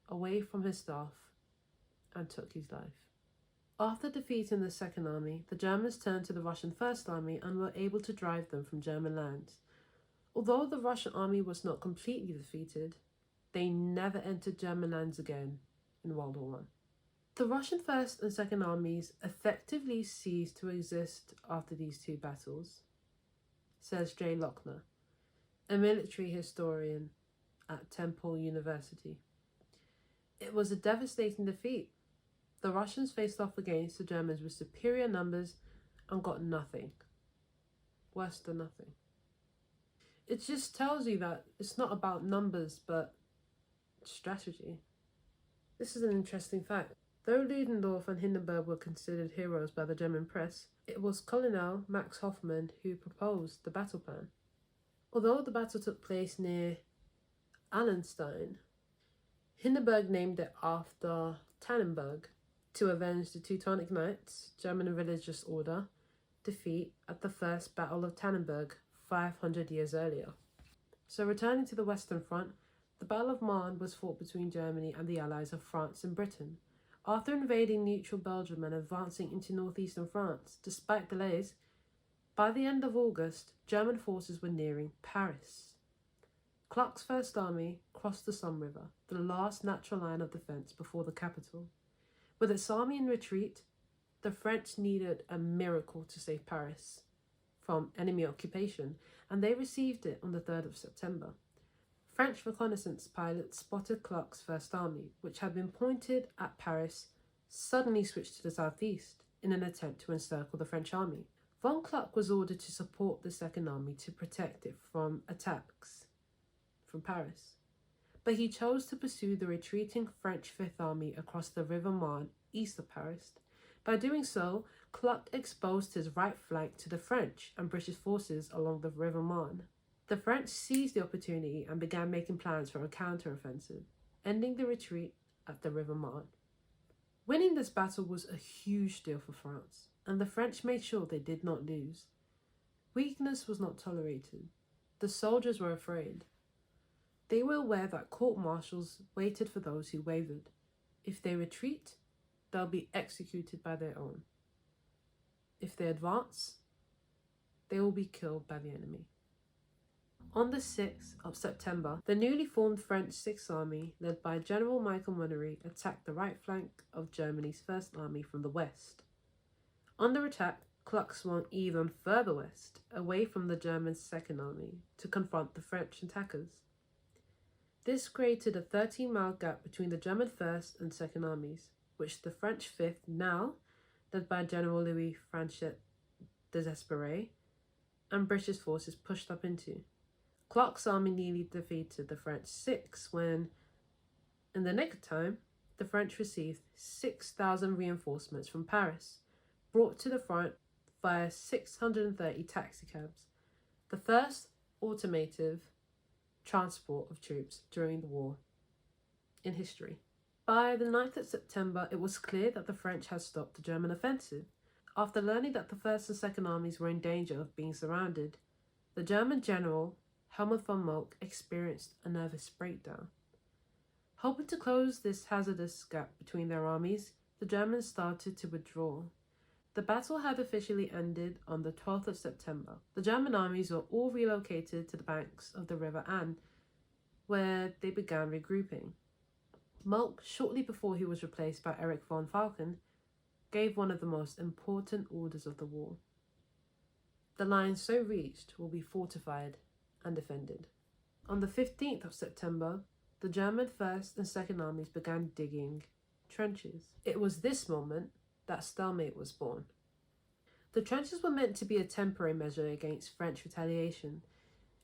away from his staff, and took his life. After defeating the Second Army, the Germans turned to the Russian First Army and were able to drive them from German lands. Although the Russian army was not completely defeated, they never entered German lands again in World War I. The Russian First and Second Armies effectively ceased to exist after these two battles, says J. Lochner, a military historian at Temple University. It was a devastating defeat. The Russians faced off against the Germans with superior numbers and got nothing. Worse than nothing. It just tells you that it's not about numbers, but strategy. This is an interesting fact. Though Ludendorff and Hindenburg were considered heroes by the German press, it was Colonel Max Hoffmann who proposed the battle plan. Although the battle took place near Allenstein, Hindenburg named it after Tannenberg to avenge the Teutonic Knights' German religious order defeat at the First Battle of Tannenberg 500 years earlier. So returning to the Western Front, the Battle of Marne was fought between Germany and the allies of France and Britain. After invading neutral Belgium and advancing into northeastern France, despite delays, by the end of August, German forces were nearing Paris. Kluck's First Army crossed the Somme River, the last natural line of defence before the capital. With its army in retreat, the French needed a miracle to save Paris from enemy occupation, and they received it on the 3rd of September. French reconnaissance pilots spotted Kluck's First Army, which had been pointed at Paris, suddenly switched to the southeast in an attempt to encircle the French army. Von Kluck was ordered to support the Second Army to protect it from attacks from Paris, but he chose to pursue the retreating French Fifth Army across the River Marne east of Paris. By doing so, Kluck exposed his right flank to the French and British forces along the River Marne. The French seized the opportunity and began making plans for a counter-offensive, ending the retreat at the River Marne. Winning this battle was a huge deal for France, and the French made sure they did not lose. Weakness was not tolerated. The soldiers were afraid. They were aware that court-martials waited for those who wavered. If they retreat, they'll be executed by their own. If they advance, they will be killed by the enemy. On the 6th of September, the newly formed French Sixth Army, led by General Michael Monnery, attacked the right flank of Germany's First Army from the west. Under attack, Kluck swung even further west, away from the German Second Army, to confront the French attackers. This created a 13-mile gap between the German First and Second Armies. which the French Fifth, now led by General Louis Franchet Desesperes, and British forces pushed up into. Clark's army nearly defeated the French Sixth when, in the nick of time, the French received 6,000 reinforcements from Paris, brought to the front via 630 taxicabs, the first automotive transport of troops during the war in history. By the 9th of September, it was clear that the French had stopped the German offensive. After learning that the First and Second Armies were in danger of being surrounded, the German general Helmuth von Moltke experienced a nervous breakdown. Hoping to close this hazardous gap between their armies, the Germans started to withdraw. The battle had officially ended on the 12th of September. The German armies were all relocated to the banks of the River Aisne, where they began regrouping. Moltke, shortly before he was replaced by Erich von Falken, gave one of the most important orders of the war. The lines so reached will be fortified and defended. On the 15th of September, the German First and Second Armies began digging trenches. It was this moment that stalemate was born. The trenches were meant to be a temporary measure against French retaliation.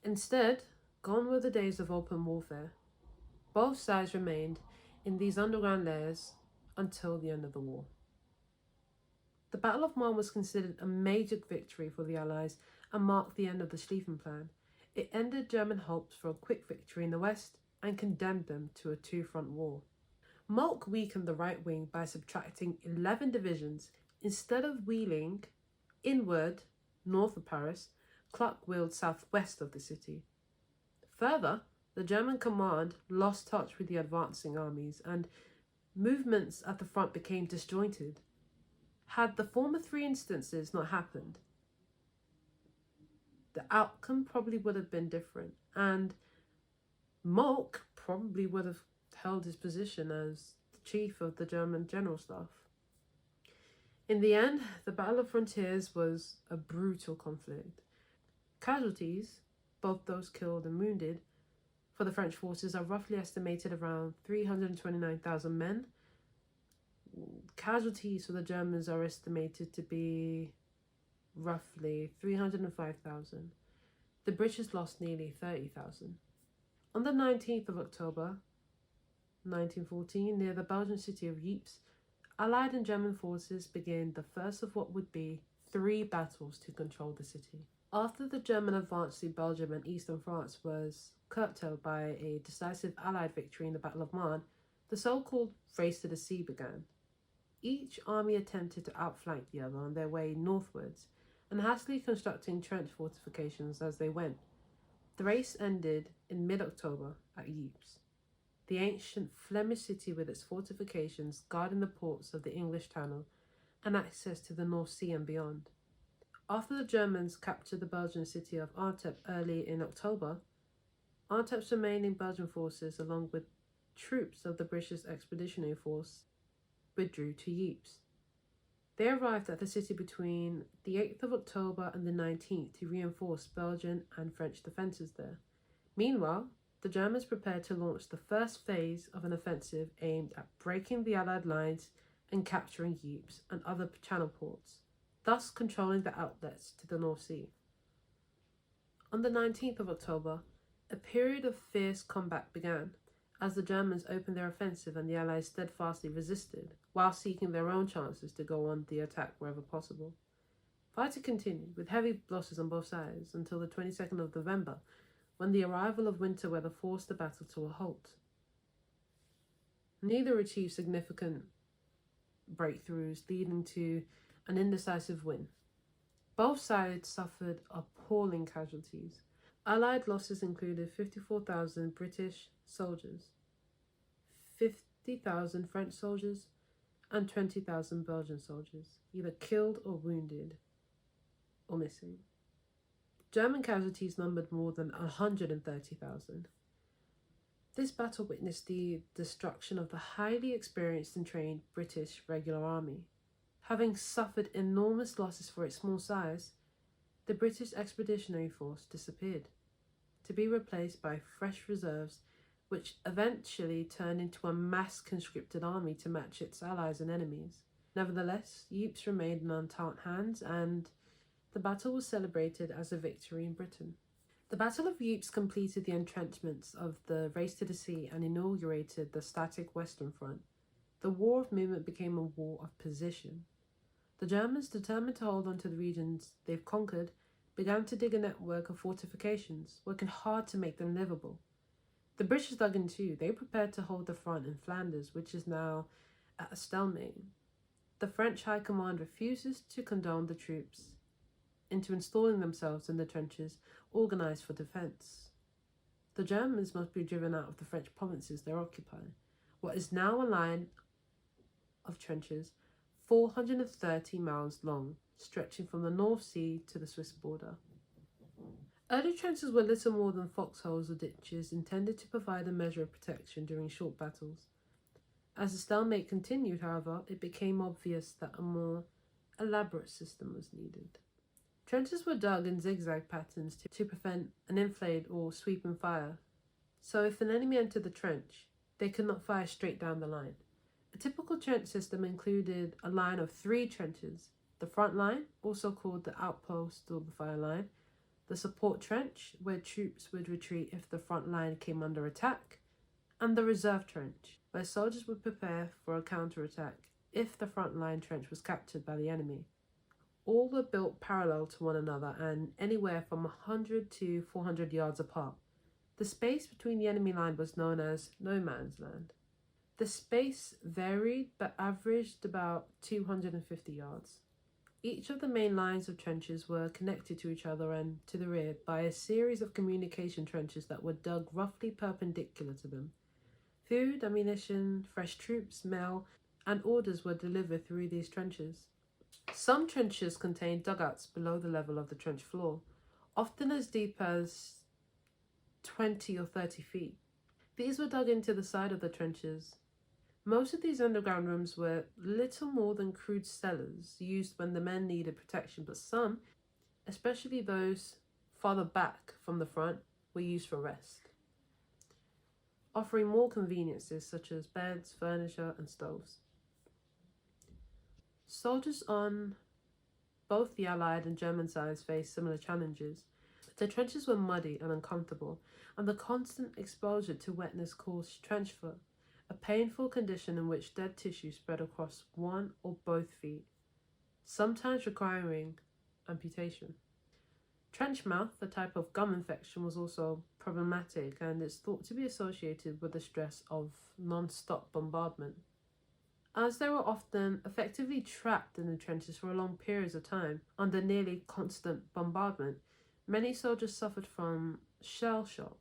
Instead, gone were the days of open warfare. Both sides remained in these underground layers until the end of the war. The Battle of Marne was considered a major victory for the Allies and marked the end of the Schlieffen Plan. It ended German hopes for a quick victory in the West and condemned them to a two-front war. Moltke weakened the right wing by subtracting 11 divisions. Instead of wheeling inward north of Paris, Clark wheeled southwest of the city. Further, the German command lost touch with the advancing armies and movements at the front became disjointed. Had the former three instances not happened, the outcome probably would have been different, and Moltke probably would have held his position as the chief of the German General Staff. In the end, the Battle of Frontiers was a brutal conflict. Casualties, both those killed and wounded, for the French forces are roughly estimated around 329,000 men. Casualties for the Germans are estimated to be roughly 305,000. The British lost nearly 30,000. On the 19th of October, 1914, near the Belgian city of Ypres, Allied and German forces began the first of what would be 3 battles to control the city. After the German advance to Belgium and eastern France was curtailed by a decisive Allied victory in the Battle of Marne, the so-called race to the sea began. Each army attempted to outflank the other on their way northwards, and hastily constructing trench fortifications as they went. The race ended in mid-October at Ypres, the ancient Flemish city with its fortifications guarding the ports of the English Channel and access to the North Sea and beyond. After the Germans captured the Belgian city of Antep early in October, Antep's remaining Belgian forces, along with troops of the British Expeditionary Force, withdrew to Ypres. They arrived at the city between the 8th of October and the 19th to reinforce Belgian and French defences there. Meanwhile, the Germans prepared to launch the first phase of an offensive aimed at breaking the Allied lines and capturing Ypres and other channel ports, thus controlling the outlets to the North Sea. On the 19th of October, a period of fierce combat began, as the Germans opened their offensive and the Allies steadfastly resisted, while seeking their own chances to go on the attack wherever possible. Fighting continued, with heavy losses on both sides, until the 22nd of November, when the arrival of winter weather forced the battle to a halt. Neither achieved significant breakthroughs, leading to an indecisive win. Both sides suffered appalling casualties. Allied losses included 54,000 British soldiers, 50,000 French soldiers, and 20,000 Belgian soldiers, either killed or wounded or missing. German casualties numbered more than 130,000. This battle witnessed the destruction of the highly experienced and trained British regular army. Having suffered enormous losses for its small size, the British Expeditionary Force disappeared, to be replaced by fresh reserves which eventually turned into a mass conscripted army to match its allies and enemies. Nevertheless, Ypres remained in Entente hands, and the battle was celebrated as a victory in Britain. The Battle of Ypres completed the entrenchments of the race to the sea and inaugurated the static Western Front. The War of Movement became a war of position. The Germans, determined to hold on to the regions they've conquered, began to dig a network of fortifications, working hard to make them livable. The British dug in too. They prepared to hold the front in Flanders, which is now at a stalemate. The French High Command refuses to condone the troops into installing themselves in the trenches organised for defence. The Germans must be driven out of the French provinces they're occupying. What is now a line of trenches 430 miles long, stretching from the North Sea to the Swiss border. Early trenches were little more than foxholes or ditches intended to provide a measure of protection during short battles. As the stalemate continued, however, it became obvious that a more elaborate system was needed. Trenches were dug in zigzag patterns to prevent an enfilade or sweeping fire, so if an enemy entered the trench, they could not fire straight down the line. A typical trench system included a line of 3 trenches: the front line, also called the outpost or the fire line, the support trench, where troops would retreat if the front line came under attack, and the reserve trench, where soldiers would prepare for a counterattack if the front line trench was captured by the enemy. All were built parallel to one another and anywhere from 100 to 400 yards apart. The space between the enemy line was known as no man's land. The space varied but averaged about 250 yards. Each of the main lines of trenches were connected to each other and to the rear by a series of communication trenches that were dug roughly perpendicular to them. Food, ammunition, fresh troops, mail, and orders were delivered through these trenches. Some trenches contained dugouts below the level of the trench floor, often as deep as 20 or 30 feet. These were dug into the side of the trenches. Most of these underground rooms were little more than crude cellars used when the men needed protection, but some, especially those farther back from the front, were used for rest, offering more conveniences such as beds, furniture, and stoves. Soldiers on both the Allied and German sides faced similar challenges. The trenches were muddy and uncomfortable, and the constant exposure to wetness caused trench foot, a painful condition in which dead tissue spread across one or both feet, sometimes requiring amputation. Trench mouth, a type of gum infection, was also problematic, and is thought to be associated with the stress of non-stop bombardment. As they were often effectively trapped in the trenches for long periods of time under nearly constant bombardment, many soldiers suffered from shell shock,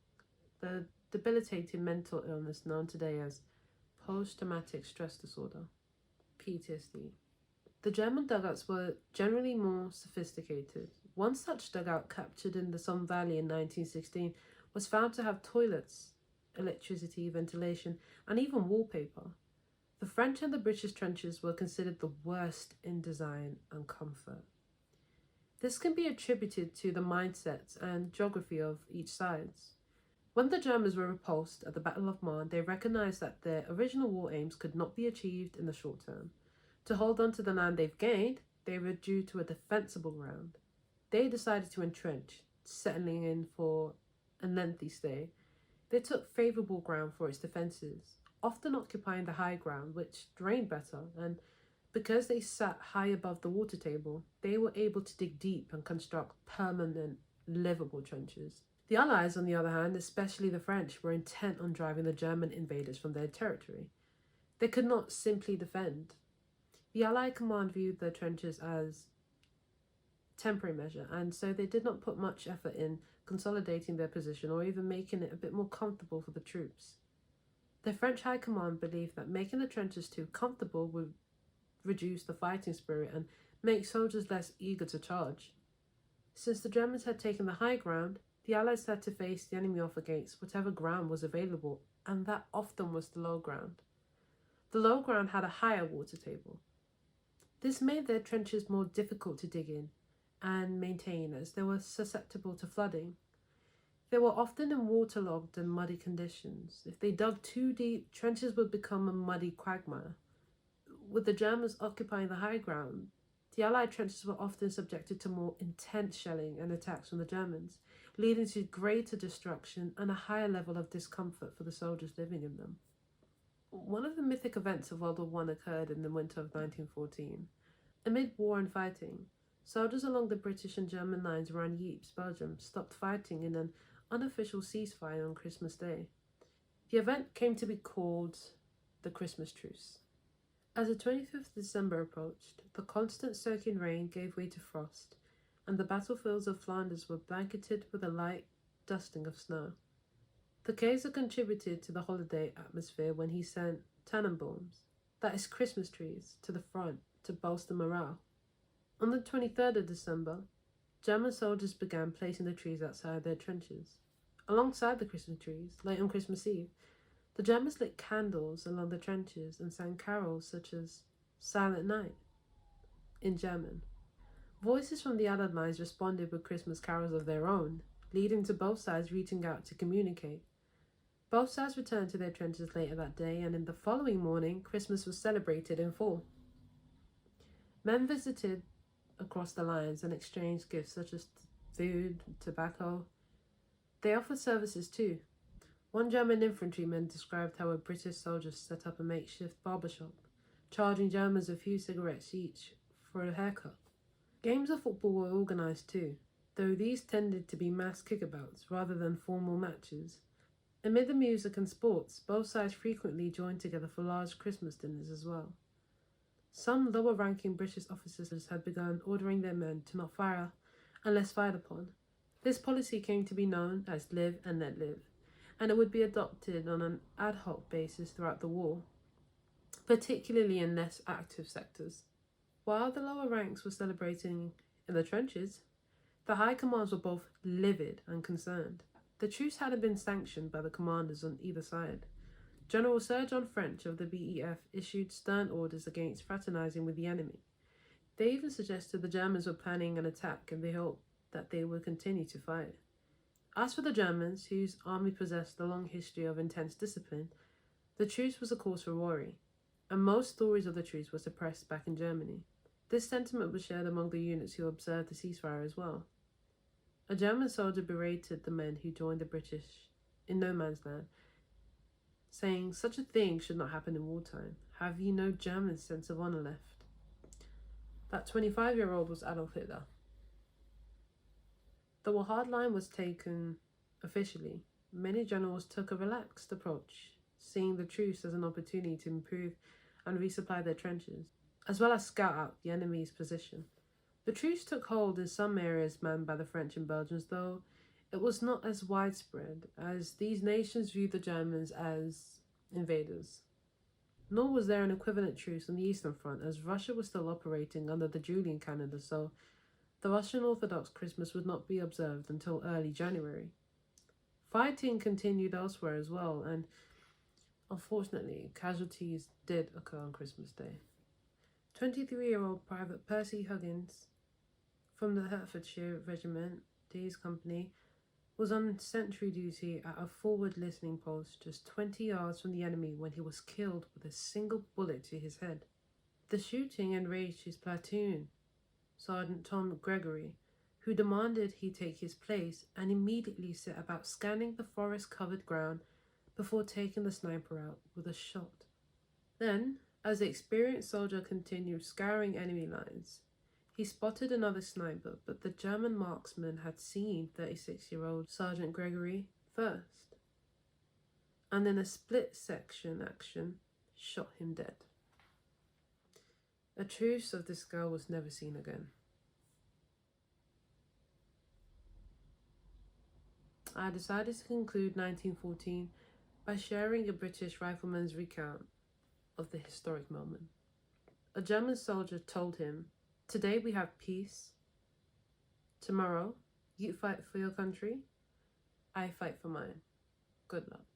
the debilitating mental illness known today as post-traumatic stress disorder, PTSD. The German dugouts were generally more sophisticated. One such dugout captured in the Somme Valley in 1916 was found to have toilets, electricity, ventilation, and even wallpaper. The French and the British trenches were considered the worst in design and comfort. This can be attributed to the mindsets and geography of each side. When the Germans were repulsed at the Battle of Marne, they recognised that their original war aims could not be achieved in the short term. To hold on to the land they've gained, they withdrew to a defensible ground. They decided to entrench, settling in for a lengthy stay. They took favourable ground for its defences, often occupying the high ground, which drained better, and because they sat high above the water table, they were able to dig deep and construct permanent, livable trenches. The Allies, on the other hand, especially the French, were intent on driving the German invaders from their territory. They could not simply defend. The Allied command viewed the trenches as a temporary measure, and so they did not put much effort in consolidating their position or even making it a bit more comfortable for the troops. The French High Command believed that making the trenches too comfortable would reduce the fighting spirit and make soldiers less eager to charge. Since the Germans had taken the high ground, the Allies had to face the enemy off against whatever ground was available, and that often was the low ground. The low ground had a higher water table. This made their trenches more difficult to dig in and maintain, as they were susceptible to flooding. They were often in waterlogged and muddy conditions. If they dug too deep, trenches would become a muddy quagmire. With the Germans occupying the high ground, the Allied trenches were often subjected to more intense shelling and attacks from the Germans, leading to greater destruction and a higher level of discomfort for the soldiers living in them. One of the mythic events of World War I occurred in the winter of 1914. Amid war and fighting, soldiers along the British and German lines around Ypres, Belgium, stopped fighting in an unofficial ceasefire on Christmas Day. The event came to be called the Christmas Truce. As the 25th December approached, the constant soaking rain gave way to frost, and the battlefields of Flanders were blanketed with a light dusting of snow. The Kaiser contributed to the holiday atmosphere when he sent Tannenbaums, that is Christmas trees, to the front to bolster morale. On the 23rd of December, German soldiers began placing the trees outside their trenches. Alongside the Christmas trees, late on Christmas Eve, the Germans lit candles along the trenches and sang carols such as Silent Night in German. Voices from the Allied lines responded with Christmas carols of their own, leading to both sides reaching out to communicate. Both sides returned to their trenches later that day, and in the following morning, Christmas was celebrated in full. Men visited across the lines and exchanged gifts such as food, tobacco. They offered services too. One German infantryman described how a British soldier set up a makeshift barbershop, charging Germans a few cigarettes each for a haircut. Games of football were organised too, though these tended to be mass kickabouts rather than formal matches. Amid the music and sports, both sides frequently joined together for large Christmas dinners as well. Some lower-ranking British officers had begun ordering their men to not fire unless fired upon. This policy came to be known as live and let live, and it would be adopted on an ad hoc basis throughout the war, particularly in less active sectors. While the lower ranks were celebrating in the trenches, the high commands were both livid and concerned. The truce hadn't been sanctioned by the commanders on either side. General Sir John French of the BEF issued stern orders against fraternizing with the enemy. They even suggested the Germans were planning an attack and they hoped that they would continue to fight. As for the Germans, whose army possessed a long history of intense discipline, the truce was a cause for worry, and most stories of the truce were suppressed back in Germany. This sentiment was shared among the units who observed the ceasefire as well. A German soldier berated the men who joined the British in no man's land, saying, "Such a thing should not happen in wartime. Have you no German sense of honour left?" That 25-year-old was Adolf Hitler. Though a hard line was taken officially, many generals took a relaxed approach, seeing the truce as an opportunity to improve and resupply their trenches, as well as scout out the enemy's position. The truce took hold in some areas manned by the French and Belgians, though it was not as widespread, as these nations viewed the Germans as invaders. Nor was there an equivalent truce on the Eastern Front, as Russia was still operating under the Julian calendar, so the Russian Orthodox Christmas would not be observed until early January. Fighting continued elsewhere as well, and unfortunately, casualties did occur on Christmas Day. 23-year-old Private Percy Huggins from the Hertfordshire Regiment, D's Company, was on sentry duty at a forward listening post just 20 yards from the enemy when he was killed with a single bullet to his head. The shooting enraged his platoon, Sergeant Tom Gregory, who demanded he take his place and immediately set about scanning the forest-covered ground before taking the sniper out with a shot. Then, as the experienced soldier continued scouring enemy lines, he spotted another sniper, but the German marksman had seen 36-year-old Sergeant Gregory first, and in a split-section action, shot him dead. A truce of this scale was never seen again. I decided to conclude 1914 by sharing a British rifleman's recount of the historic moment. A German soldier told him, "Today we have peace. Tomorrow, you fight for your country. I fight for mine. Good luck."